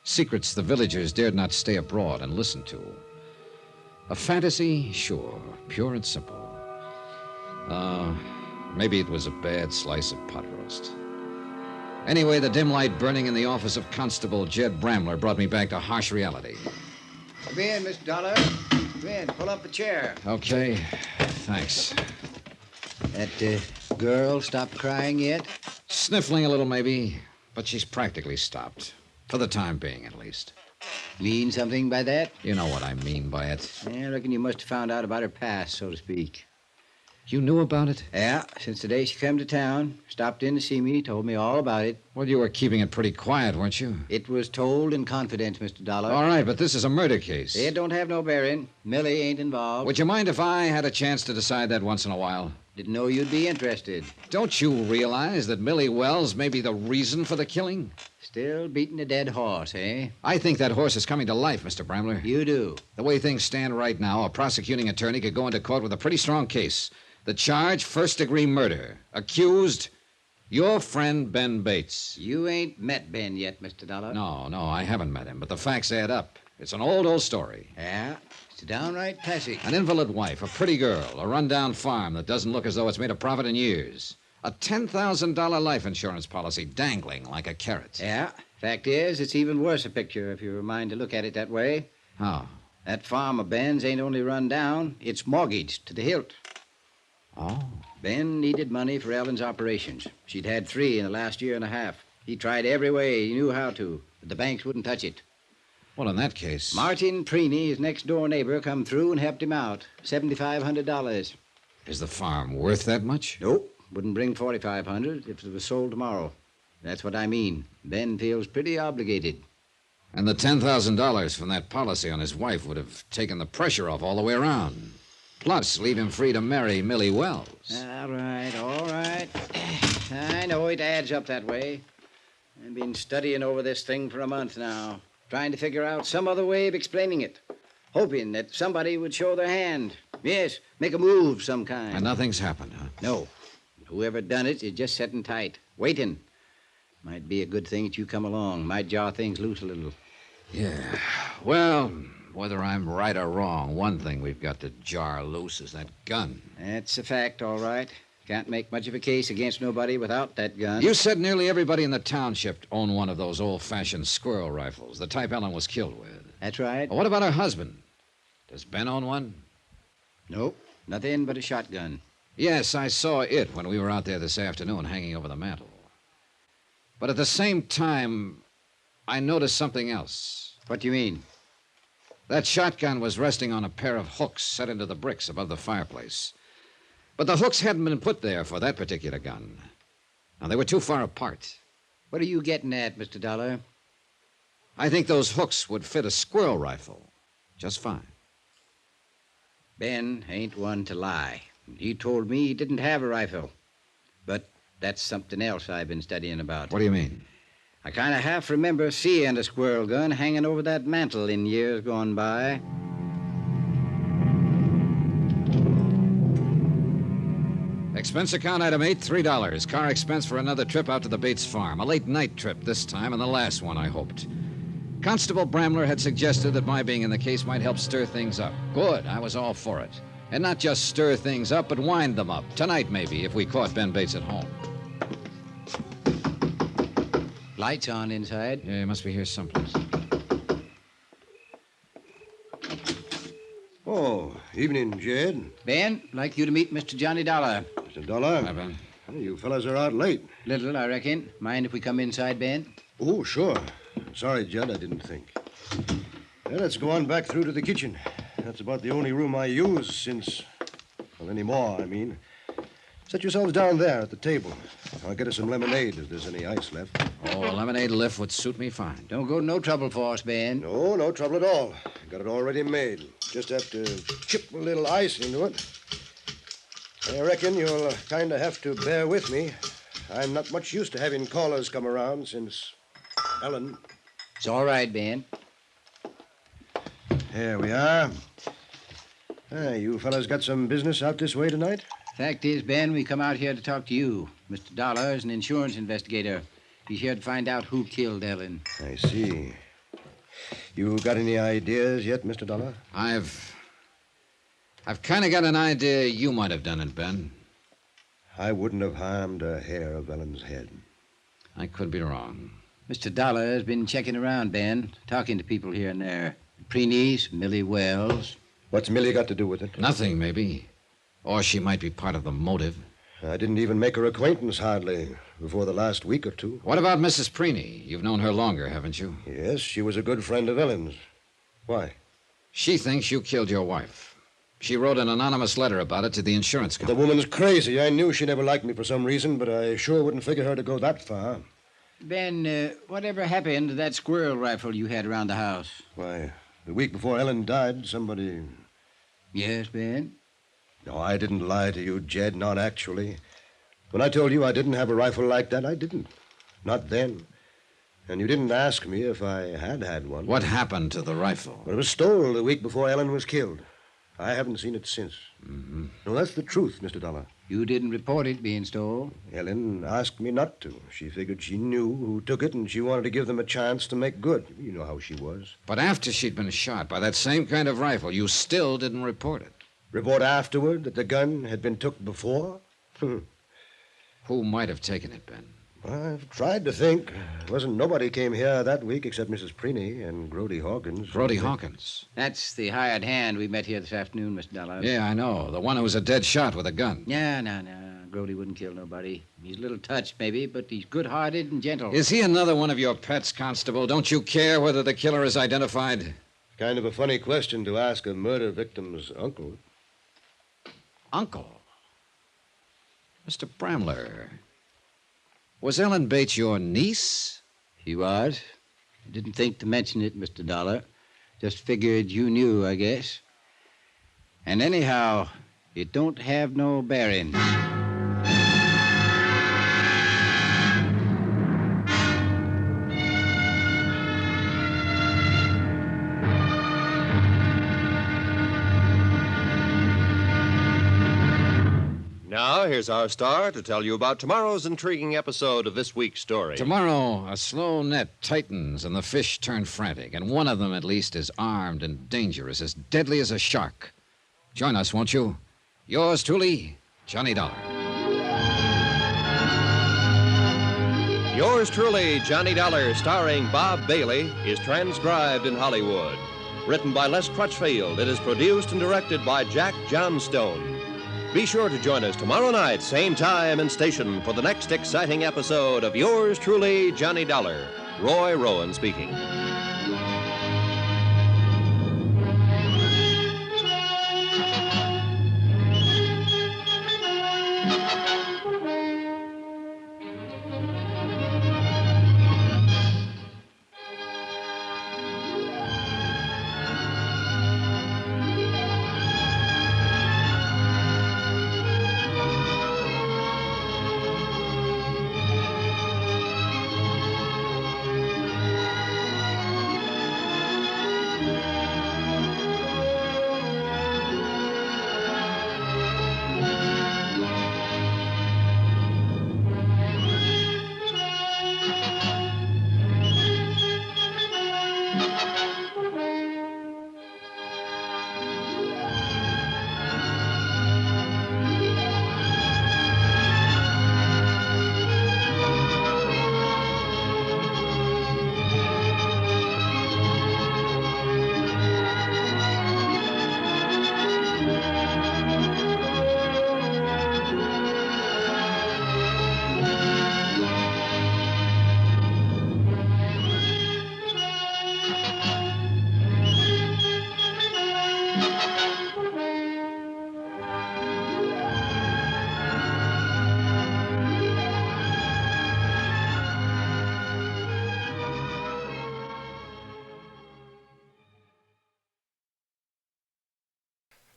Speaker 3: Secrets the villagers dared not stay abroad and listen to. A fantasy, sure, pure and simple. Maybe it was a bad slice of pot roast. Anyway, the dim light burning in the office of Constable Jed Bramler brought me back to harsh reality.
Speaker 5: Come in, Mr. Dollar. Come in, pull up a chair.
Speaker 3: Okay, thanks.
Speaker 5: That girl stopped crying yet?
Speaker 3: Sniffling a little, maybe, but she's practically stopped. For the time being, at least.
Speaker 5: Mean something by that?
Speaker 3: You know what I mean by it.
Speaker 5: I reckon you must have found out about her past, so to speak.
Speaker 3: You knew about it?
Speaker 5: Yeah, since the day she came to town, stopped in to see me, told me all about it.
Speaker 3: Well, you were keeping it pretty quiet, weren't you?
Speaker 5: It was told in confidence, Mr. Dollar.
Speaker 3: All right, but this is a murder case.
Speaker 5: It don't have no bearing. Millie ain't involved.
Speaker 3: Would you mind if I had a chance to decide that once in a while?
Speaker 5: Didn't know you'd be interested.
Speaker 3: Don't you realize that Millie Wells may be the reason for the killing?
Speaker 5: Still beating a dead horse, eh?
Speaker 3: I think that horse is coming to life, Mr. Bramler.
Speaker 5: You do?
Speaker 3: The way things stand right now, a prosecuting attorney could go into court with a pretty strong case. The charge, first-degree murder. Accused, your friend Ben Bates.
Speaker 5: You ain't met Ben yet, Mr. Dollar.
Speaker 3: No, I haven't met him, but the facts add up. It's an old story.
Speaker 5: Yeah, it's a downright classic.
Speaker 3: An invalid wife, a pretty girl, a rundown farm that doesn't look as though it's made a profit in years. A $10,000 life insurance policy dangling like a carrot.
Speaker 5: Yeah, fact is, it's even worse a picture if you're a mind to look at it that way.
Speaker 3: How?
Speaker 5: That farm of Ben's ain't only run down, it's mortgaged to the hilt.
Speaker 3: Oh.
Speaker 5: Ben needed money for Ellen's operations. She'd had 3 in the last year and a half. He tried every way he knew how to, but the banks wouldn't touch it.
Speaker 3: Well, in that case...
Speaker 5: Martin Preeny, his next-door neighbor, come through and helped him out. $7,500.
Speaker 3: Is the farm worth that much?
Speaker 5: Nope. Wouldn't bring $4,500 if it was sold tomorrow. That's what I mean. Ben feels pretty obligated.
Speaker 3: And the $10,000 from that policy on his wife would have taken the pressure off all the way around. Plus, leave him free to marry Millie Wells.
Speaker 5: All right. I know it adds up that way. I've been studying over this thing for a month now, trying to figure out some other way of explaining it, hoping that somebody would show their hand. Yes, make a move of some kind.
Speaker 3: And nothing's happened, huh?
Speaker 5: No. Whoever done it is just sitting tight, waiting. Might be a good thing that you come along. Might jar things loose a little.
Speaker 3: Yeah. Well, whether I'm right or wrong, one thing we've got to jar loose is that gun.
Speaker 5: That's a fact, all right. Can't make much of a case against nobody without that gun.
Speaker 3: You said nearly everybody in the township owned one of those old-fashioned squirrel rifles, the type Ellen was killed with.
Speaker 5: That's right.
Speaker 3: Well, what about her husband? Does Ben own one?
Speaker 5: Nope. Nothing but a shotgun.
Speaker 3: Yes, I saw it when we were out there this afternoon hanging over the mantel. But at the same time, I noticed something else.
Speaker 5: What do you mean?
Speaker 3: That shotgun was resting on a pair of hooks set into the bricks above the fireplace. But the hooks hadn't been put there for that particular gun. Now, they were too far apart.
Speaker 5: What are you getting at, Mr. Dollar?
Speaker 3: I think those hooks would fit a squirrel rifle just fine.
Speaker 5: Ben ain't one to lie. He told me he didn't have a rifle. But that's something else I've been studying about.
Speaker 3: What do you mean?
Speaker 5: I kind of half remember seeing a squirrel gun hanging over that mantel in years gone by.
Speaker 3: Expense account item 8, $3. Car expense for another trip out to the Bates farm. A late night trip this time, and the last one, I hoped. Constable Bramler had suggested that my being in the case might help stir things up. Good, I was all for it. And not just stir things up, but wind them up. Tonight, maybe, if we caught Ben Bates at home.
Speaker 5: Lights on inside.
Speaker 3: Yeah, he must be here someplace.
Speaker 10: Oh, evening, Jed.
Speaker 5: Ben, like you to meet Mr. Johnny Dollar.
Speaker 10: Mr. Dollar.
Speaker 3: Hi, Ben.
Speaker 10: You fellas are out late.
Speaker 5: Little, I reckon. Mind if we come inside, Ben?
Speaker 10: Oh, sure. Sorry, Judd, I didn't think. Well, let's go on back through to the kitchen. That's about the only room I use since... Well, anymore, I mean. Set yourselves down there at the table. I'll get us some lemonade if there's any ice left.
Speaker 3: Oh, a lemonade lift would suit me fine.
Speaker 5: Don't go to no trouble for us, Ben.
Speaker 10: No, no trouble at all. Got it already made. Just have to chip a little ice into it. I reckon you'll kind of have to bear with me. I'm not much used to having callers come around since Ellen.
Speaker 5: It's all right, Ben.
Speaker 10: Here we are. You fellas got some business out this way tonight?
Speaker 5: Fact is, Ben, we come out here to talk to you. Mr. Dollar is an insurance investigator. He's here to find out who killed Ellen.
Speaker 10: I see. You got any ideas yet, Mr. Dollar?
Speaker 3: I've kind of got an idea you might have done it, Ben.
Speaker 10: I wouldn't have harmed a hair of Ellen's head.
Speaker 3: I could be wrong.
Speaker 5: Mr. Dollar has been checking around, Ben, talking to people here and there. Preenies, Millie Wells.
Speaker 10: What's Millie got to do with it?
Speaker 3: Nothing, maybe. Or she might be part of the motive.
Speaker 10: I didn't even make her acquaintance hardly before the last week or two.
Speaker 3: What about Mrs. Preeny? You've known her longer, haven't you?
Speaker 10: Yes, she was a good friend of Ellen's. Why?
Speaker 3: She thinks you killed your wife. She wrote an anonymous letter about it to the insurance company.
Speaker 10: The woman's crazy. I knew she never liked me for some reason, but I sure wouldn't figure her to go that far.
Speaker 5: Ben, whatever happened to that squirrel rifle you had around the house?
Speaker 10: Why, the week before Ellen died, somebody...
Speaker 5: Yes, Ben?
Speaker 10: No, I didn't lie to you, Jed, not actually. When I told you I didn't have a rifle like that, I didn't. Not then. And you didn't ask me if I had had one.
Speaker 3: What happened to the rifle?
Speaker 10: Well, it was stolen the week before Ellen was killed. I haven't seen it since.
Speaker 3: Mm-hmm.
Speaker 10: No, that's the truth, Mr. Dollar.
Speaker 5: You didn't report it being stolen?
Speaker 10: Ellen asked me not to. She figured she knew who took it, and she wanted to give them a chance to make good. You know how she was.
Speaker 3: But after she'd been shot by that same kind of rifle, you still didn't report it.
Speaker 10: Report afterward that the gun had been took before?
Speaker 3: Who might have taken it, Ben?
Speaker 10: I've tried to think. Wasn't nobody came here that week except Mrs. Preeny and Grody Hawkins.
Speaker 3: Grody Hawkins?
Speaker 5: That's the hired hand we met here this afternoon, Mr. Dollar.
Speaker 3: Yeah, I know. The one who was a dead shot with a gun.
Speaker 5: No. Grody wouldn't kill nobody. He's a little touched, maybe, but he's good-hearted and gentle.
Speaker 3: Is he another one of your pets, Constable? Don't you care whether the killer is identified?
Speaker 10: Kind of a funny question to ask a murder victim's uncle.
Speaker 3: Uncle? Mr. Bramler, was Ellen Bates your niece?
Speaker 5: She was. I didn't think to mention it, Mr. Dollar. Just figured you knew, I guess. And anyhow, it don't have no bearings.
Speaker 2: Now, here's our star to tell you about tomorrow's intriguing episode of this week's story.
Speaker 3: Tomorrow, a slow net tightens and the fish turn frantic, and one of them, at least, is armed and dangerous, as deadly as a shark. Join us, won't you? Yours truly, Johnny Dollar.
Speaker 2: Yours truly, Johnny Dollar, starring Bob Bailey, is transcribed in Hollywood. Written by Les Crutchfield, it is produced and directed by Jack Johnstone. Be sure to join us tomorrow night, same time and station, for the next exciting episode of Yours truly, Johnny Dollar. Roy Rowan speaking.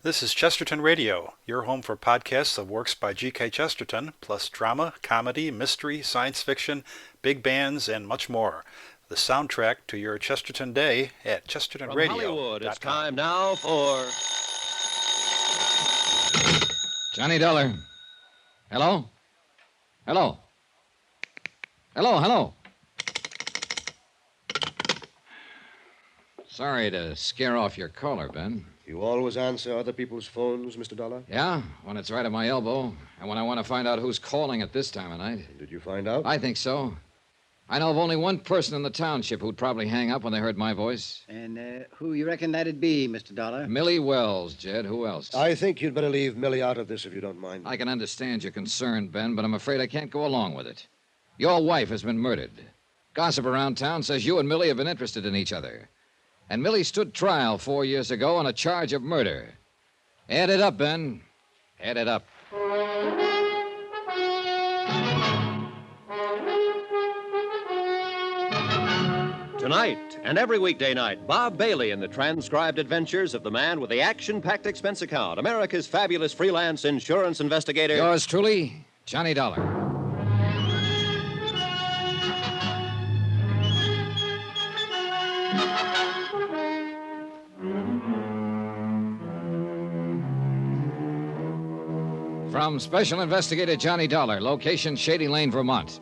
Speaker 9: This is Chesterton Radio, your home for podcasts of works by G.K. Chesterton, plus drama, comedy, mystery, science fiction, big bands, and much more. The soundtrack to your Chesterton day at Chesterton Radio.
Speaker 2: From Hollywood, it's time now for...
Speaker 3: Johnny Dollar. Hello? Hello? Hello? Sorry to scare off your caller, Ben.
Speaker 10: You always answer other people's phones, Mr. Dollar?
Speaker 3: Yeah, when it's right at my elbow, and when I want to find out who's calling at this time of night.
Speaker 10: Did you find out?
Speaker 3: I think so. I know of only one person in the township who'd probably hang up when they heard my voice.
Speaker 5: And who you reckon that'd be, Mr. Dollar?
Speaker 3: Millie Wells, Jed. Who else?
Speaker 10: I think you'd better leave Millie out of this if you don't mind.
Speaker 3: I can understand your concern, Ben, but I'm afraid I can't go along with it. Your wife has been murdered. Gossip around town says you and Millie have been interested in each other. And Millie stood trial 4 years ago on a charge of murder. Add it up, Ben. Add it up.
Speaker 2: Tonight and every weekday night, Bob Bailey in the transcribed adventures of the man with the action-packed expense account, America's fabulous freelance insurance investigator.
Speaker 3: Yours truly, Johnny Dollar. From Special Investigator Johnny Dollar, location Shady Lane, Vermont,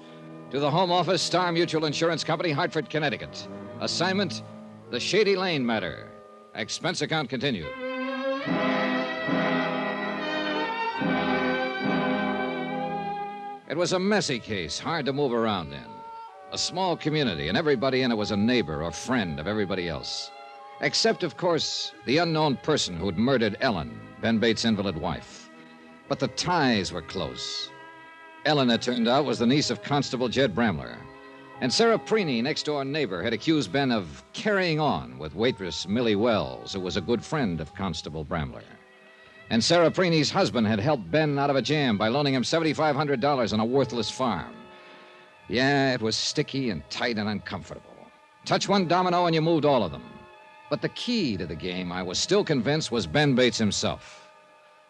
Speaker 3: to the Home Office, Star Mutual Insurance Company, Hartford, Connecticut. Assignment, the Shady Lane matter. Expense account continued. It was a messy case, hard to move around in. A small community, and everybody in it was a neighbor or friend of everybody else. Except, of course, the unknown person who'd murdered Ellen, Ben Bates' invalid wife. But the ties were close. Ellen, it turned out, was the niece of Constable Jed Bramler. And Sarah Preeney, next-door neighbor, had accused Ben of carrying on with waitress Millie Wells, who was a good friend of Constable Bramler. And Sarah Preeney's husband had helped Ben out of a jam by loaning him $7,500 on a worthless farm. Yeah, it was sticky and tight and uncomfortable. Touch one domino and you moved all of them. But the key to the game, I was still convinced, was Ben Bates himself.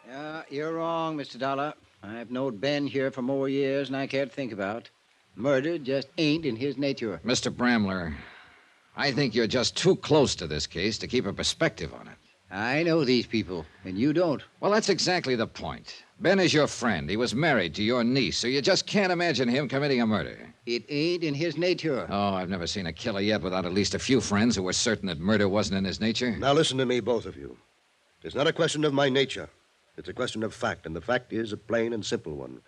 Speaker 5: Yeah, you're wrong, Mr. Dollar. I've known Ben here for more years than I care to think about. Murder just ain't in his nature.
Speaker 3: Mr. Bramler, I think you're just too close to this case to keep a perspective on it.
Speaker 5: I know these people, and you don't.
Speaker 3: Well, that's exactly the point. Ben is your friend. He was married to your niece, so you just can't imagine him committing a murder.
Speaker 5: It ain't in his nature.
Speaker 3: Oh, I've never seen a killer yet without at least a few friends who were certain that murder wasn't in his nature.
Speaker 10: Now listen to me, both of you. It's not a question of my nature. It's a question of fact, and the fact is a plain and simple one.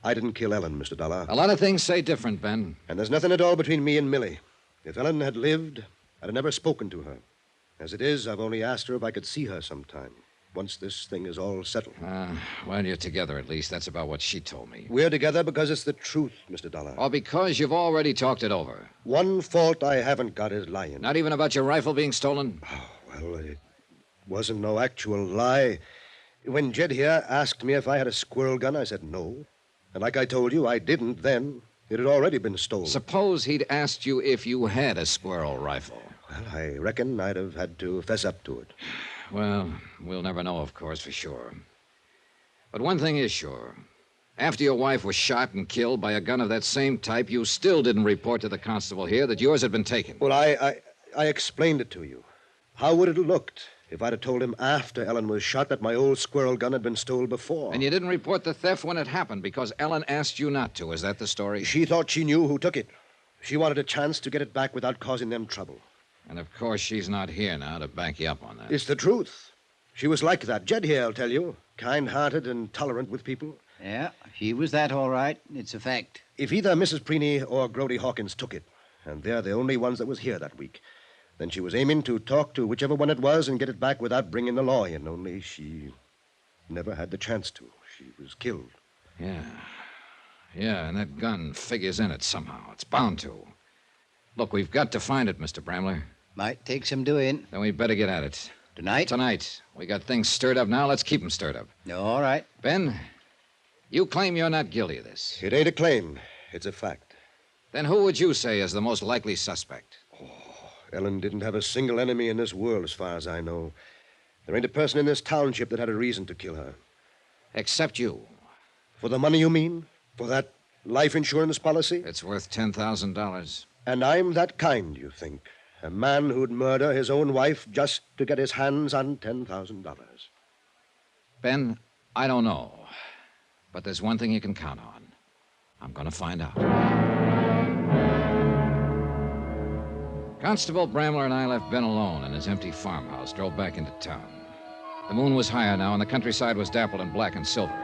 Speaker 10: I didn't kill Ellen, Mr. Dollar.
Speaker 3: A lot of things say different, Ben.
Speaker 10: And there's nothing at all between me and Millie. If Ellen had lived, I'd have never spoken to her. As it is, I've only asked her if I could see her sometime, once this thing is all settled.
Speaker 3: Well, you're together at least. That's about what she told me.
Speaker 10: We're together because it's the truth, Mr. Dollar.
Speaker 3: Or because you've already talked it over.
Speaker 10: One fault I haven't got is lying.
Speaker 3: Not even about your rifle being stolen?
Speaker 10: Oh, well, it wasn't no actual lie. When Jed here asked me if I had a squirrel gun, I said no. And like I told you, I didn't then. It had already been stolen.
Speaker 3: Suppose he'd asked you if you had a squirrel rifle.
Speaker 10: Well, I reckon I'd have had to fess up to it.
Speaker 3: Well, we'll never know, of course, for sure. But one thing is sure. After your wife was shot and killed by a gun of that same type, you still didn't report to the constable here that yours had been taken.
Speaker 10: Well, I explained it to you. How would it have looked if I'd have told him after Ellen was shot that my old squirrel gun had been stolen before?
Speaker 3: And you didn't report the theft when it happened because Ellen asked you not to. Is that the story?
Speaker 10: She thought she knew who took it. She wanted a chance to get it back without causing them trouble.
Speaker 3: And, of course, she's not here now to back you up on that.
Speaker 10: It's the truth. She was like that. Jed here, I'll tell you. Kind-hearted and tolerant with people.
Speaker 5: Yeah, she was that all right. It's a fact.
Speaker 10: If either Mrs. Preeney or Grody Hawkins took it, and they're the only ones that was here that week, then she was aiming to talk to whichever one it was and get it back without bringing the law in, only she never had the chance to. She was killed.
Speaker 3: Yeah, and that gun figures in it somehow. It's bound to. Look, we've got to find it, Mr. Bramler.
Speaker 5: Might take some doing.
Speaker 3: Then we'd better get at it.
Speaker 5: Tonight?
Speaker 3: Tonight. We got things stirred up now. Let's keep them stirred up.
Speaker 5: All right.
Speaker 3: Ben, you claim you're not guilty of this.
Speaker 10: It ain't a claim. It's a fact.
Speaker 3: Then who would you say is the most likely suspect?
Speaker 10: Ellen didn't have a single enemy in this world, as far as I know. There ain't a person in this township that had a reason to kill her.
Speaker 3: Except you.
Speaker 10: For the money, you mean? For that life insurance policy?
Speaker 3: It's worth $10,000.
Speaker 10: And I'm that kind, you think? A man who'd murder his own wife just to get his hands on $10,000.
Speaker 3: Ben, I don't know. But there's one thing you can count on. I'm going to find out. Constable Bramler and I left Ben alone in his empty farmhouse, drove back into town. The moon was higher now, and the countryside was dappled in black and silver.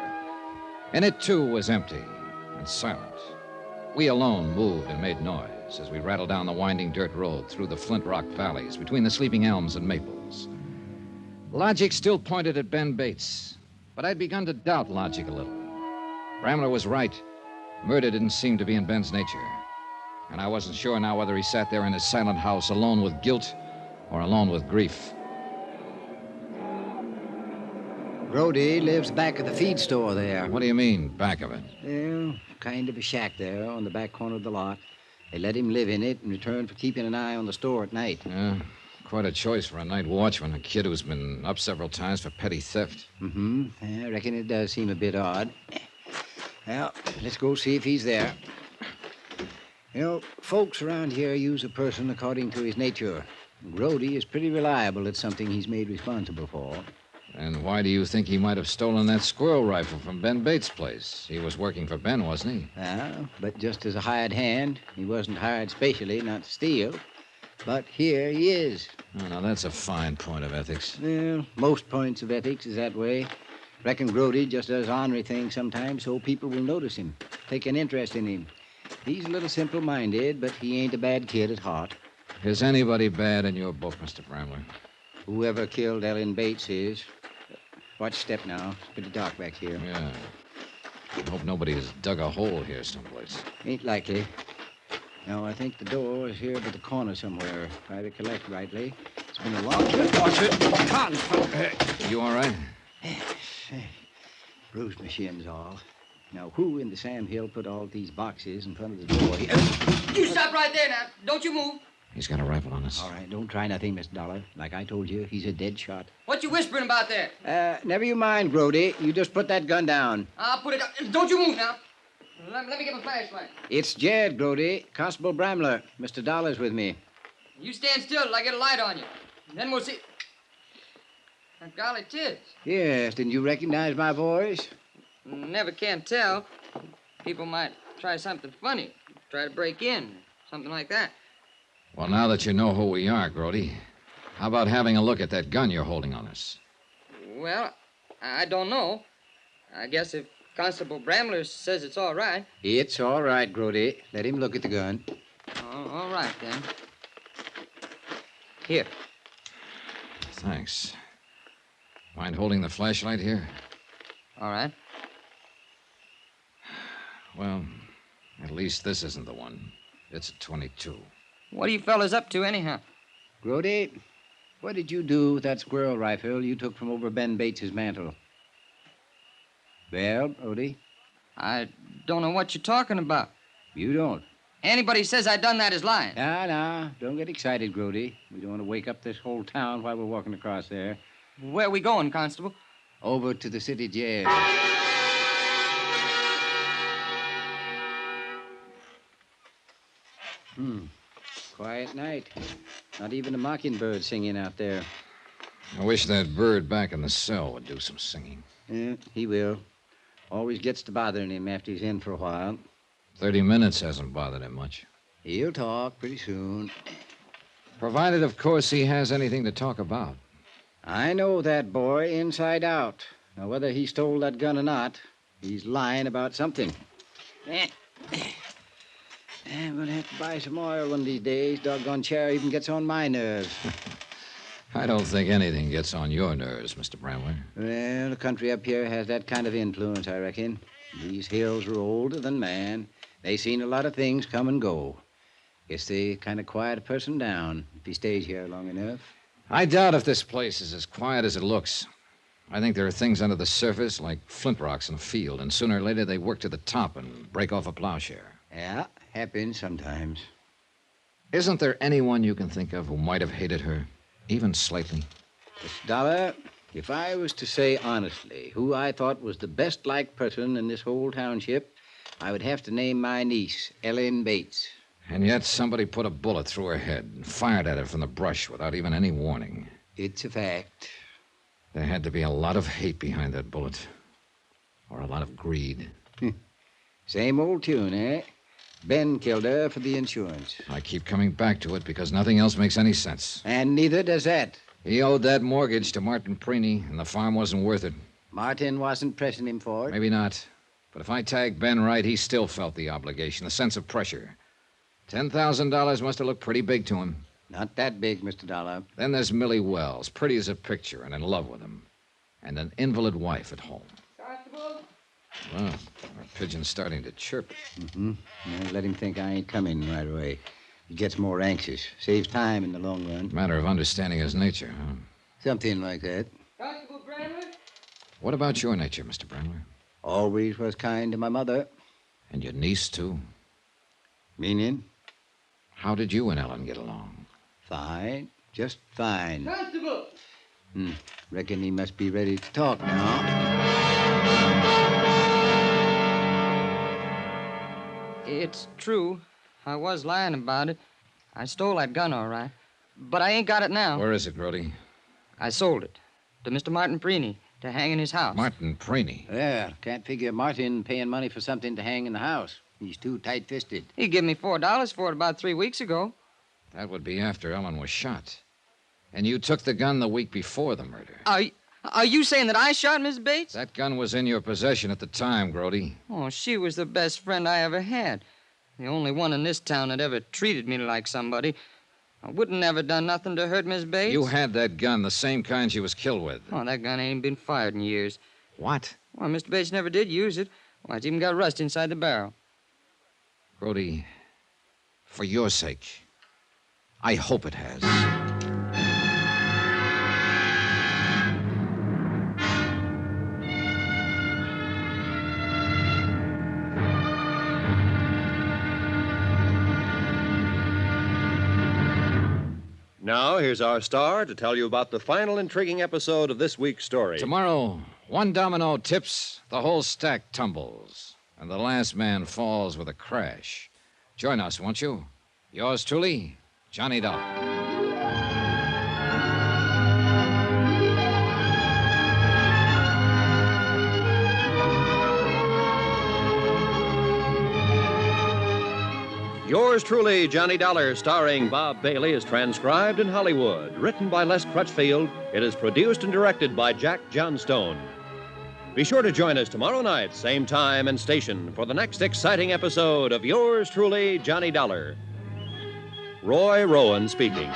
Speaker 3: And it, too, was empty and silent. We alone moved and made noise as we rattled down the winding dirt road through the flint rock valleys between the sleeping elms and maples. Logic still pointed at Ben Bates, but I'd begun to doubt logic a little. Bramler was right. Murder didn't seem to be in Ben's nature. And I wasn't sure now whether he sat there in his silent house alone with guilt or alone with grief.
Speaker 5: Brody lives back of the feed store there.
Speaker 3: What do you mean, back of it?
Speaker 5: Well, kind of a shack there on the back corner of the lot. They let him live in it in return for keeping an eye on the store at night.
Speaker 3: Yeah, quite a choice for a night watchman, a kid who's been up several times for petty theft.
Speaker 5: Mm-hmm. Yeah, I reckon it does seem a bit odd. Well, let's go see if he's there. You know, folks around here use a person according to his nature. Brody is pretty reliable at something he's made responsible for.
Speaker 3: And why do you think he might have stolen that squirrel rifle from Ben Bates' place? He was working for Ben, wasn't he?
Speaker 5: Yeah, but just as a hired hand. He wasn't hired specially not to steal. But here he is.
Speaker 3: Oh, now, that's a fine point of ethics.
Speaker 5: Well, most points of ethics is that way. Reckon Brody just does ornery things sometimes so people will notice him, take an interest in him. He's a little simple-minded, but he ain't a bad kid at heart.
Speaker 3: Is anybody bad in your book, Mr. Bramler?
Speaker 5: Whoever killed Ellen Bates is. Watch step now. It's pretty dark back here.
Speaker 3: Yeah. I hope nobody has dug a hole here someplace.
Speaker 5: Ain't likely. No, I think the door is here by the corner somewhere, if I recollect rightly. It's been a long time. Watch it. Confound.
Speaker 3: You all right?
Speaker 5: Bruised my shins all. Now, who in the Sam Hill put all these boxes in front of the door here?
Speaker 8: You stop right there now. Don't you move.
Speaker 3: He's got a rifle on us.
Speaker 5: All right, don't try nothing, Miss Dollar. Like I told you, he's a dead shot.
Speaker 8: What you whispering about there?
Speaker 5: Never you mind, Brody. You just put that gun down.
Speaker 8: I'll put it down. Don't you move now. Let me get my flashlight.
Speaker 5: It's Jed, Brody. Constable Bramler. Mr. Dollar's with me.
Speaker 8: You stand still till I get a light on you. Then we'll see. Golly, tis.
Speaker 5: Yes, didn't you recognize my voice?
Speaker 8: Never can tell. People might try something funny. Try to break in. Something like that.
Speaker 3: Well, now that you know who we are, Grody, how about having a look at that gun you're holding on us?
Speaker 8: Well, I don't know. I guess if Constable Bramler says it's all right.
Speaker 5: It's all right, Grody. Let him look at the gun.
Speaker 8: Oh, all right, then. Here.
Speaker 3: Thanks. Mind holding the flashlight here?
Speaker 8: All right.
Speaker 3: Well, at least this isn't the one. It's a 22.
Speaker 8: What are you fellas up to, anyhow?
Speaker 5: Grody, what did you do with that squirrel rifle you took from over Ben Bates's mantel? Well, Brody?
Speaker 8: I don't know what you're talking about.
Speaker 5: You don't?
Speaker 8: Anybody says I done that is lying.
Speaker 5: Nah. Don't get excited, Grody. We don't want to wake up this whole town while we're walking across there.
Speaker 8: Where are we going, Constable?
Speaker 5: Over to the city jail. Quiet night. Not even a mockingbird singing out there.
Speaker 3: I wish that bird back in the cell would do some singing.
Speaker 5: Yeah, he will. Always gets to bothering him after he's in for a while.
Speaker 3: 30 minutes hasn't bothered him much.
Speaker 5: He'll talk pretty soon.
Speaker 3: Provided, of course, he has anything to talk about.
Speaker 5: I know that boy inside out. Now, whether he stole that gun or not, he's lying about something. I'm going to have to buy some oil one of these days. Doggone chair even gets on my nerves.
Speaker 3: I don't think anything gets on your nerves, Mr. Bramler.
Speaker 5: Well, the country up here has that kind of influence, I reckon. These hills are older than man. They seen a lot of things come and go. Guess they kind of quiet a person down if he stays here long enough.
Speaker 3: I doubt if this place is as quiet as it looks. I think there are things under the surface like flint rocks in a field, and sooner or later they work to the top and break off a plowshare.
Speaker 5: Yeah, happens sometimes.
Speaker 3: Isn't there anyone you can think of who might have hated her, even slightly?
Speaker 5: Miss Dollar, if I was to say honestly who I thought was the best-liked person in this whole township, I would have to name my niece, Ellen Bates.
Speaker 3: And yet somebody put a bullet through her head and fired at her from the brush without even any warning.
Speaker 5: It's a fact.
Speaker 3: There had to be a lot of hate behind that bullet. Or a lot of greed.
Speaker 5: Same old tune, eh? Ben killed her for the insurance.
Speaker 3: I keep coming back to it because nothing else makes any sense.
Speaker 5: And neither does that.
Speaker 3: He owed that mortgage to Martin Preeny, and the farm wasn't worth it.
Speaker 5: Martin wasn't pressing him for it.
Speaker 3: Maybe not. But if I tagged Ben right, he still felt the obligation, the sense of pressure. $10,000 must have looked pretty big to him.
Speaker 5: Not that big, Mr. Dollar.
Speaker 3: Then there's Millie Wells, pretty as a picture and in love with him. And an invalid wife at home.
Speaker 8: Constable?
Speaker 3: Well, our pigeon's starting to chirp.
Speaker 5: Mm-hmm. Yeah, let him think I ain't coming right away. He gets more anxious. Saves time in the long run.
Speaker 3: Matter of understanding his nature, huh?
Speaker 5: Something like that.
Speaker 8: Constable Brandler?
Speaker 3: What about your nature, Mr. Brandler?
Speaker 5: Always was kind to my mother.
Speaker 3: And your niece, too?
Speaker 5: Meaning?
Speaker 3: How did you and Ellen get along?
Speaker 5: Fine. Just fine.
Speaker 8: Constable!
Speaker 5: Reckon he must be ready to talk now.
Speaker 8: It's true. I was lying about it. I stole that gun, all right. But I ain't got it now.
Speaker 3: Where is it, Grody?
Speaker 8: I sold it to Mr. Martin Preeny to hang in his house.
Speaker 3: Martin Preeny?
Speaker 5: Yeah, can't figure Martin paying money for something to hang in the house. He's too tight-fisted.
Speaker 8: He gave me $4 for it about 3 weeks ago.
Speaker 3: That would be after Ellen was shot. And you took the gun the week before the murder.
Speaker 8: Are you saying that I shot Miss Bates?
Speaker 3: That gun was in your possession at the time, Grody.
Speaker 8: Oh, she was the best friend I ever had. The only one in this town that ever treated me like somebody. I wouldn't never done nothing to hurt Miss Bates.
Speaker 3: You had that gun, the same kind she was killed with.
Speaker 8: Oh, that gun ain't been fired in years.
Speaker 3: What?
Speaker 8: Well, Mr. Bates never did use it. Why, it's even got rust inside the barrel.
Speaker 3: Grody, for your sake, I hope it has.
Speaker 2: Now, here's our star to tell you about the final intriguing episode of this week's story.
Speaker 3: Tomorrow, one domino tips, the whole stack tumbles, and the last man falls with a crash. Join us, won't you? Yours truly, Johnny Dollar.
Speaker 2: Yours truly, Johnny Dollar, starring Bob Bailey, is transcribed in Hollywood. Written by Les Crutchfield, it is produced and directed by Jack Johnstone. Be sure to join us tomorrow night, same time and station, for the next exciting episode of Yours truly, Johnny Dollar. Roy Rowan speaking.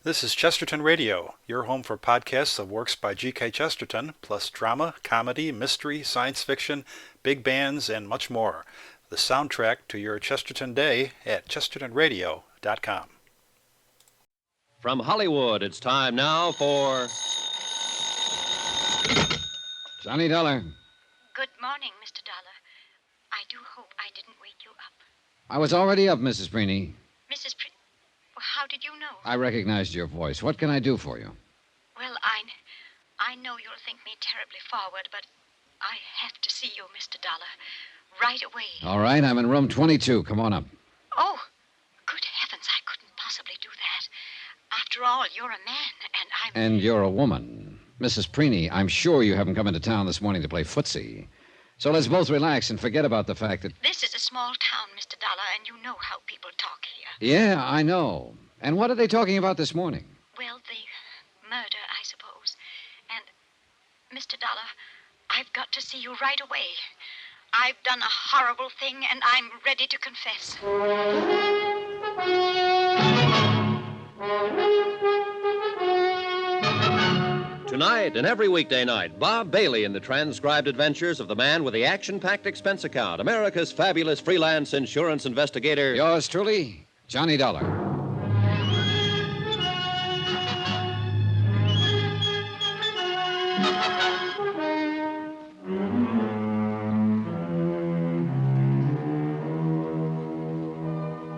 Speaker 9: This is Chesterton Radio, your home for podcasts of works by G.K. Chesterton, plus drama, comedy, mystery, science fiction, big bands, and much more. The soundtrack to your Chesterton day at chestertonradio.com.
Speaker 2: From Hollywood, it's time now for...
Speaker 3: Johnny Dollar.
Speaker 11: Good morning, Mr. Dollar. I do hope I didn't wake you up.
Speaker 3: I was already up, Mrs. Preeny.
Speaker 11: Mrs. Well, how did you know?
Speaker 3: I recognized your voice. What can I do for you?
Speaker 11: Well, I know you'll think me terribly forward, but I have to see you, Mr. Dollar, right away.
Speaker 3: All right, I'm in room 22. Come on up.
Speaker 11: Oh, good heavens, I couldn't possibly do that. After all, you're a man, and I'm
Speaker 3: And you're a woman. Mrs. Preeny, I'm sure you haven't come into town this morning to play footsie. So let's both relax and forget about the fact that...
Speaker 11: This is a small town, Mr. Dollar, and you know how people talk here.
Speaker 3: Yeah, I know. And what are they talking about this morning?
Speaker 11: Well, the murder, I suppose. And, Mr. Dollar, I've got to see you right away. I've done a horrible thing, and I'm ready to confess.
Speaker 2: Tonight and every weekday night, Bob Bailey in the transcribed adventures of the man with the action-packed expense account, America's fabulous freelance insurance investigator.
Speaker 3: Yours truly, Johnny Dollar.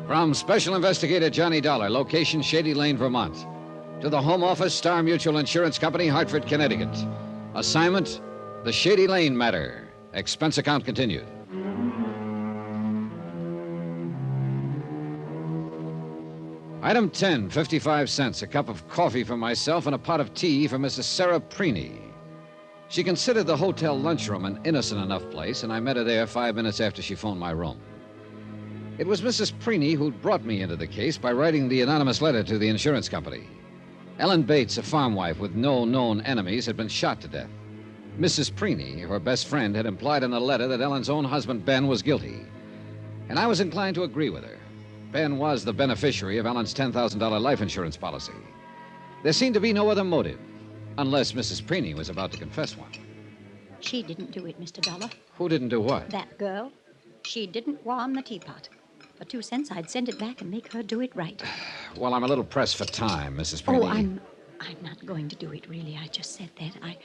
Speaker 3: From Special Investigator Johnny Dollar, location Shady Lane, Vermont. To the Home Office, Star Mutual Insurance Company, Hartford, Connecticut. Assignment, the Shady Lane matter. Expense account continued. Item 10, 55 cents, a cup of coffee for myself and a pot of tea for Mrs. Sarah Preeny. She considered the hotel lunchroom an innocent enough place, and I met her there 5 minutes after she phoned my room. It was Mrs. Preeny who'd brought me into the case by writing the anonymous letter to the insurance company. Ellen Bates, a farm wife with no known enemies, had been shot to death. Mrs. Preeny, her best friend, had implied in a letter that Ellen's own husband, Ben, was guilty. And I was inclined to agree with her. Ben was the beneficiary of Ellen's $10,000 life insurance policy. There seemed to be no other motive, unless Mrs. Preeny was about to confess one.
Speaker 12: She didn't do it, Mr. Dollar.
Speaker 3: Who didn't do what?
Speaker 12: That girl. She didn't warm the teapot. For 2 cents, I'd send it back and make her do it right.
Speaker 3: Well, I'm a little pressed for time, Mrs. Preeny.
Speaker 12: Oh, I'm not going to do it, really. I just said that. I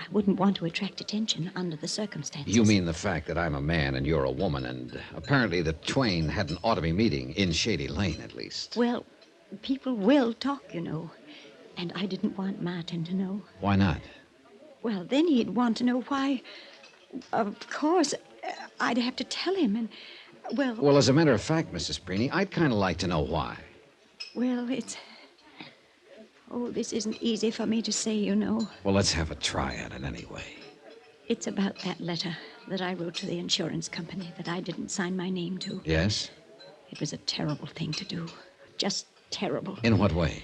Speaker 12: wouldn't want to attract attention under the circumstances.
Speaker 3: You mean the fact that I'm a man and you're a woman, and apparently the twain hadn't ought to be meeting, in Shady Lane, at least.
Speaker 12: Well, people will talk, you know. And I didn't want Martin to know.
Speaker 3: Why not?
Speaker 12: Well, then he'd want to know why. Of course, I'd have to tell him, and... Well,
Speaker 3: as a matter of fact, Mrs. Preeny, I'd kind of like to know why.
Speaker 12: Well, it's... Oh, this isn't easy for me to say, you know.
Speaker 3: Well, let's have a try at it anyway.
Speaker 12: It's about that letter that I wrote to the insurance company that I didn't sign my name to.
Speaker 3: Yes?
Speaker 12: It was a terrible thing to do. Just terrible.
Speaker 3: In what way?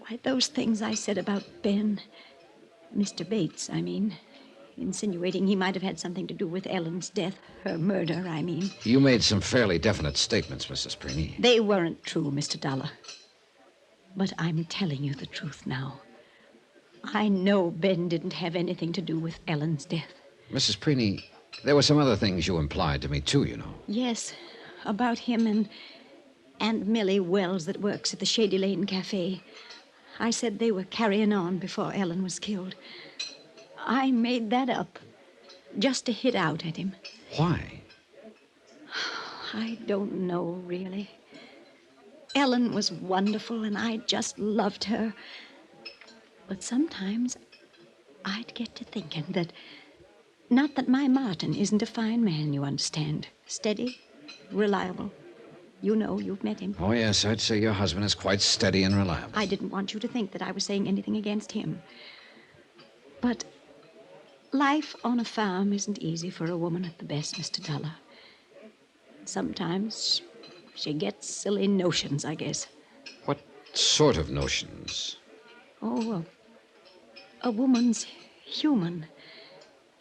Speaker 12: Why, those things I said about Ben. Mr. Bates, I mean. Insinuating he might have had something to do with Ellen's death. Her murder, I mean.
Speaker 3: You made some fairly definite statements, Mrs. Preeny.
Speaker 12: They weren't true, Mr. Dollar. But I'm telling you the truth now. I know Ben didn't have anything to do with Ellen's death.
Speaker 3: Mrs. Preeny, there were some other things you implied to me, too, you know.
Speaker 12: Yes, about him and Millie Wells that works at the Shady Lane Cafe. I said they were carrying on before Ellen was killed. I made that up just to hit out at him.
Speaker 3: Why?
Speaker 12: I don't know, really. Ellen was wonderful, and I just loved her. But sometimes I'd get to thinking that... Not that my Martin isn't a fine man, you understand. Steady, reliable. You know, you've met him.
Speaker 3: Oh, yes, I'd say your husband is quite steady and reliable.
Speaker 12: I didn't want you to think that I was saying anything against him. But life on a farm isn't easy for a woman at the best, Mr. Dollar. Sometimes she gets silly notions, I guess.
Speaker 3: What sort of notions?
Speaker 12: Oh, a woman's human.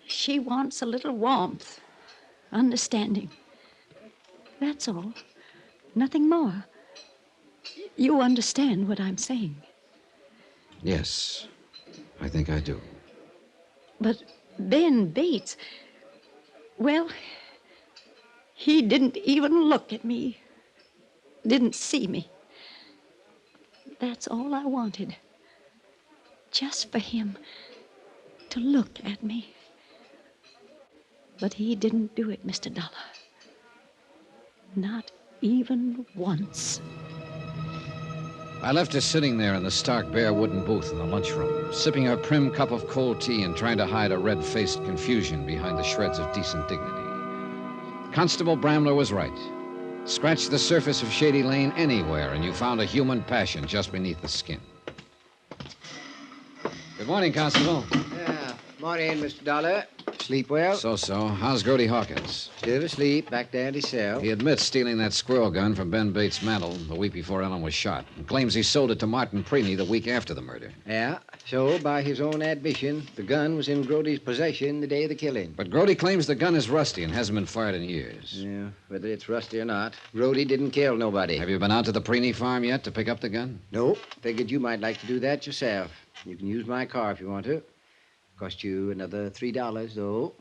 Speaker 12: She wants a little warmth, understanding. That's all. Nothing more. You understand what I'm saying.
Speaker 3: Yes, I think I do.
Speaker 12: But Ben Bates, well, he didn't even look at me. Didn't see me. That's all I wanted. Just for him to look at me. But he didn't do it, Mr. Dollar. Not even once.
Speaker 3: I left her sitting there in the stark, bare wooden booth in the lunchroom, sipping her prim cup of cold tea and trying to hide a red-faced confusion behind the shreds of decent dignity. Constable Bramler was right. Scratch the surface of Shady Lane anywhere, and you found a human passion just beneath the skin. Good morning, Constable.
Speaker 5: Yeah. Morning, Mr. Dollar. Sleep well?
Speaker 3: So. How's Grody Hawkins?
Speaker 5: Still asleep, back there in his cell.
Speaker 3: He admits stealing that squirrel gun from Ben Bates' mantle the week before Ellen was shot and claims he sold it to Martin Preeny the week after the murder.
Speaker 5: Yeah. So, by his own admission, the gun was in Grody's possession the day of the killing.
Speaker 3: But Grody claims the gun is rusty and hasn't been fired in years.
Speaker 5: Yeah, whether it's rusty or not, Grody didn't kill nobody.
Speaker 3: Have you been out to the Preeny farm yet to pick up the gun?
Speaker 5: Nope. Figured you might like to do that yourself. You can use my car if you want to. Cost you another $3, though.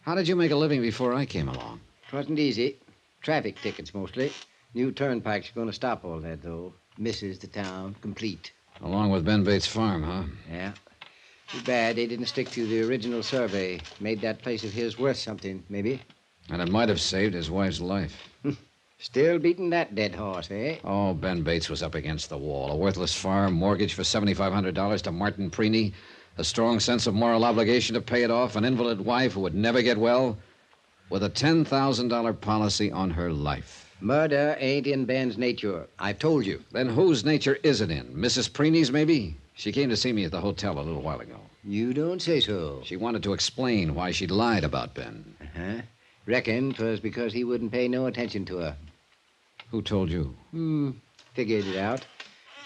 Speaker 3: How did you make a living before I came along?
Speaker 5: It wasn't easy. Traffic tickets, mostly. New turnpikes are going to stop all that, though. Misses the town complete.
Speaker 3: Along with Ben Bates' farm, huh?
Speaker 5: Yeah. Too bad they didn't stick to the original survey. Made that place of his worth something, maybe.
Speaker 3: And it might have saved his wife's life.
Speaker 5: Still beating that dead horse, eh?
Speaker 3: Oh, Ben Bates was up against the wall. A worthless farm, mortgage for $7,500 to Martin Preeny, a strong sense of moral obligation to pay it off, an invalid wife who would never get well, with a $10,000 policy on her life.
Speaker 5: Murder ain't in Ben's nature. I've told you.
Speaker 3: Then whose nature is it in? Mrs. Preeny's, maybe? She came to see me at the hotel a little while ago.
Speaker 5: You don't say so.
Speaker 3: She wanted to explain why she'd lied about Ben.
Speaker 5: Uh-huh. Reckon 'twas because he wouldn't pay no attention to her.
Speaker 3: Who told you?
Speaker 5: Figured it out.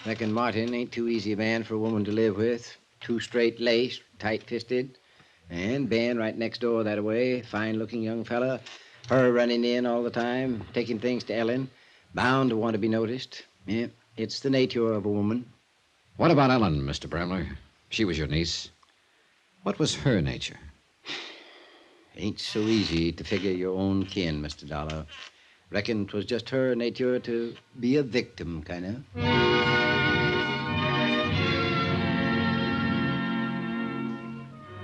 Speaker 5: Reckon Martin ain't too easy a man for a woman to live with. Too straight-laced, tight-fisted. And Ben right next door that-a-way, fine-looking young fella. Her running in all the time, taking things to Ellen. Bound to want to be noticed. Yeah, it's the nature of a woman.
Speaker 3: What about Ellen, Mr. Bramler? She was your niece. What was her nature?
Speaker 5: Ain't so easy to figure your own kin, Mr. Dollar. Reckon 'twas just her nature to be a victim, kind of.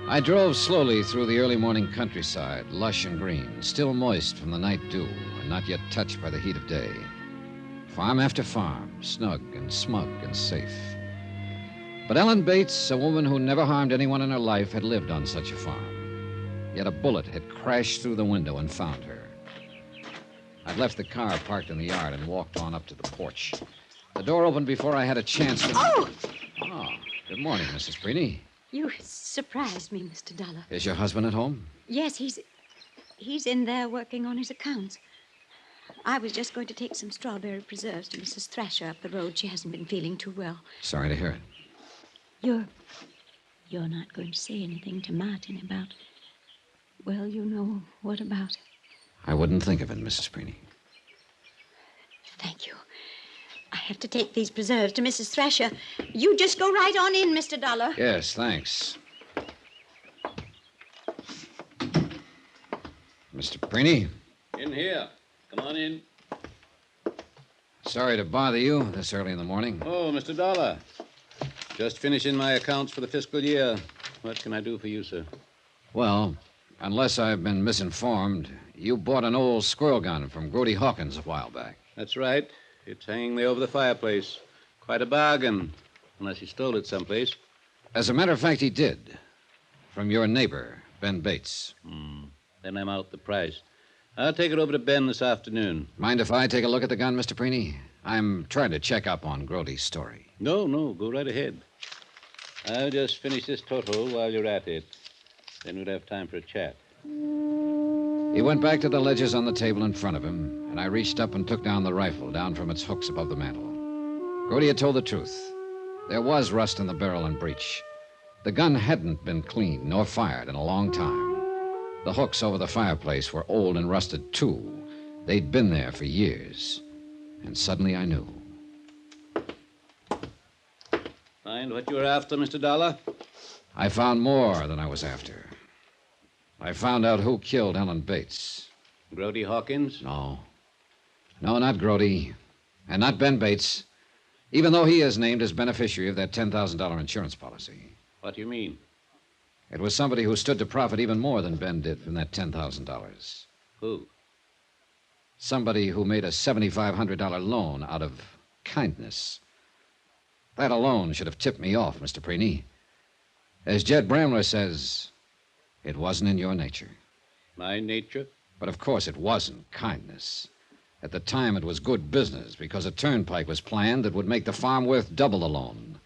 Speaker 3: I drove slowly through the early morning countryside, lush and green, still moist from the night dew, and not yet touched by the heat of day. Farm after farm, snug and smug and safe. But Ellen Bates, a woman who never harmed anyone in her life, had lived on such a farm. Yet a bullet had crashed through the window and found her. I'd left the car parked in the yard and walked on up to the porch. The door opened before I had a chance to...
Speaker 12: Oh!
Speaker 3: Oh, good morning, Mrs. Preeny.
Speaker 12: You surprised me, Mr. Dollar.
Speaker 3: Is your husband at home?
Speaker 12: Yes, he's in there working on his accounts. I was just going to take some strawberry preserves to Mrs. Thrasher up the road. She hasn't been feeling too well.
Speaker 3: Sorry to hear it.
Speaker 12: You're not going to say anything to Martin about... Well, you know what about...
Speaker 3: I wouldn't think of it, Mrs. Preeny.
Speaker 12: Thank you. I have to take these preserves to Mrs. Thrasher. You just go right on in, Mr. Dollar.
Speaker 3: Yes, thanks. Mr. Preeny?
Speaker 6: In here. Come on in.
Speaker 3: Sorry to bother you this early in the morning.
Speaker 6: Oh, Mr. Dollar. Just finishing my accounts for the fiscal year. What can I do for you, sir?
Speaker 3: Well, unless I've been misinformed, you bought an old squirrel gun from Grody Hawkins a while back.
Speaker 6: That's right. It's hanging there over the fireplace. Quite a bargain, unless he stole it someplace.
Speaker 3: As a matter of fact, he did. From your neighbor, Ben Bates.
Speaker 6: Then I'm out the price. I'll take it over to Ben this afternoon.
Speaker 3: Mind if I take a look at the gun, Mr. Preeny? I'm trying to check up on Grody's story.
Speaker 6: No, go right ahead. I'll just finish this total while you're at it. Then we'll have time for a chat.
Speaker 3: He went back to the ledgers on the table in front of him, and I reached up and took down the rifle, down from its hooks above the mantel. Grody had told the truth. There was rust in the barrel and breech. The gun hadn't been cleaned nor fired in a long time. The hooks over the fireplace were old and rusted, too. They'd been there for years. And suddenly I knew.
Speaker 6: Find what you were after, Mr. Dollar?
Speaker 3: I found more than I was after. I found out who killed Ellen Bates.
Speaker 6: Grody Hawkins?
Speaker 3: No, not Grody. And not Ben Bates. Even though he is named as beneficiary of that $10,000 insurance policy.
Speaker 6: What do you mean?
Speaker 3: It was somebody who stood to profit even more than Ben did from that $10,000.
Speaker 6: Who?
Speaker 3: Somebody who made a $7,500 loan out of kindness. That alone should have tipped me off, Mr. Preeny. As Jed Bramler says, it wasn't in your nature.
Speaker 6: My nature?
Speaker 3: But of course it wasn't kindness. At the time, it was good business because a turnpike was planned that would make the farm worth double the loan.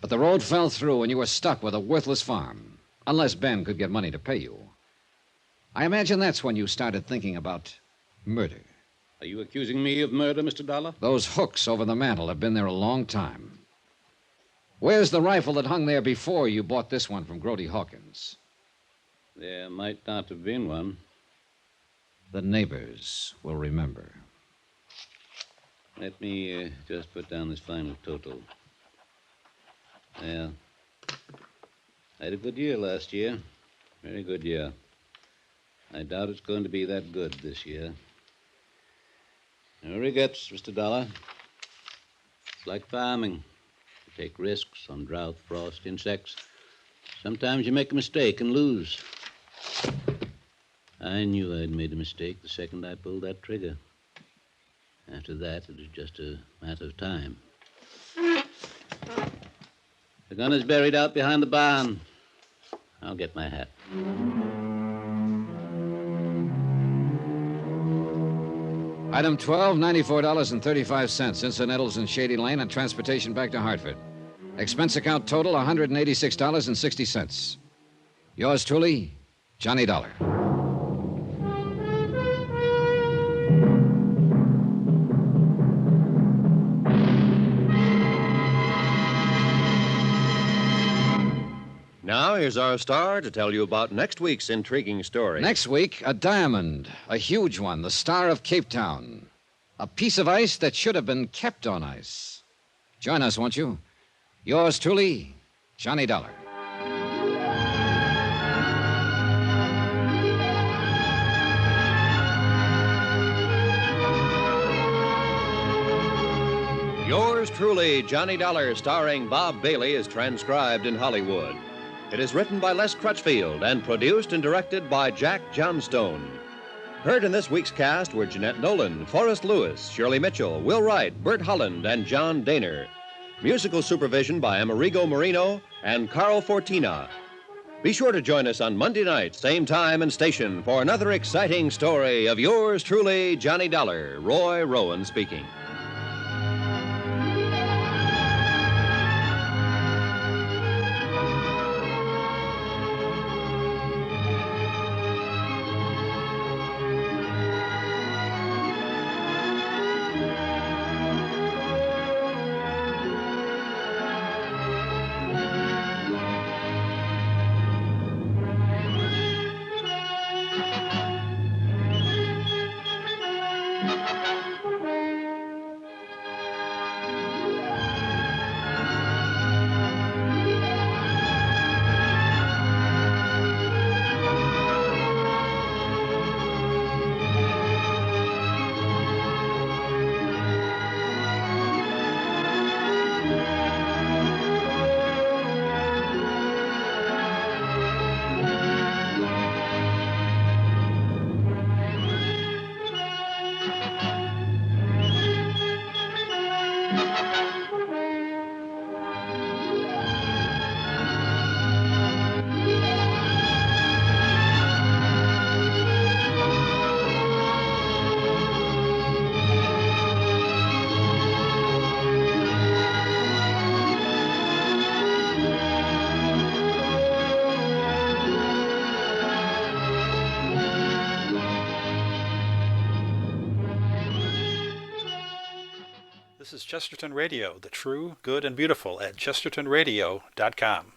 Speaker 3: But the road fell through and you were stuck with a worthless farm, unless Ben could get money to pay you. I imagine that's when you started thinking about murder.
Speaker 6: Are you accusing me of murder, Mr. Dollar?
Speaker 3: Those hooks over the mantel have been there a long time. Where's the rifle that hung there before you bought this one from Grody Hawkins?
Speaker 6: There might not have been one.
Speaker 3: The neighbors will remember.
Speaker 6: Let me just put down this final total. Well, I had a good year last year. Very good year. I doubt it's going to be that good this year. No regrets, Mr. Dollar. It's like farming. You take risks on drought, frost, insects. Sometimes you make a mistake and lose. I knew I'd made a mistake the second I pulled that trigger. After that, it was just a matter of time. The gun is buried out behind the barn. I'll get my hat.
Speaker 3: Item 12, $94.35. Incidentals in Shady Lane and transportation back to Hartford. Expense account total, $186.60. Yours truly, Johnny Dollar.
Speaker 2: Now, here's our star to tell you about next week's intriguing story.
Speaker 3: Next week, a diamond, a huge one, the Star of Cape Town. A piece of ice that should have been kept on ice. Join us, won't you? Yours truly, Johnny Dollar.
Speaker 2: Yours truly, Johnny Dollar, starring Bob Bailey, is transcribed in Hollywood. It is written by Les Crutchfield and produced and directed by Jack Johnstone. Heard in this week's cast were Jeanette Nolan, Forrest Lewis, Shirley Mitchell, Will Wright, Bert Holland, and John Daner. Musical supervision by Amerigo Marino and Carl Fortina. Be sure to join us on Monday night, same time and station, for another exciting story of yours truly, Johnny Dollar. Roy Rowan speaking.
Speaker 9: This is Chesterton Radio, the true, good, and beautiful at chestertonradio.com.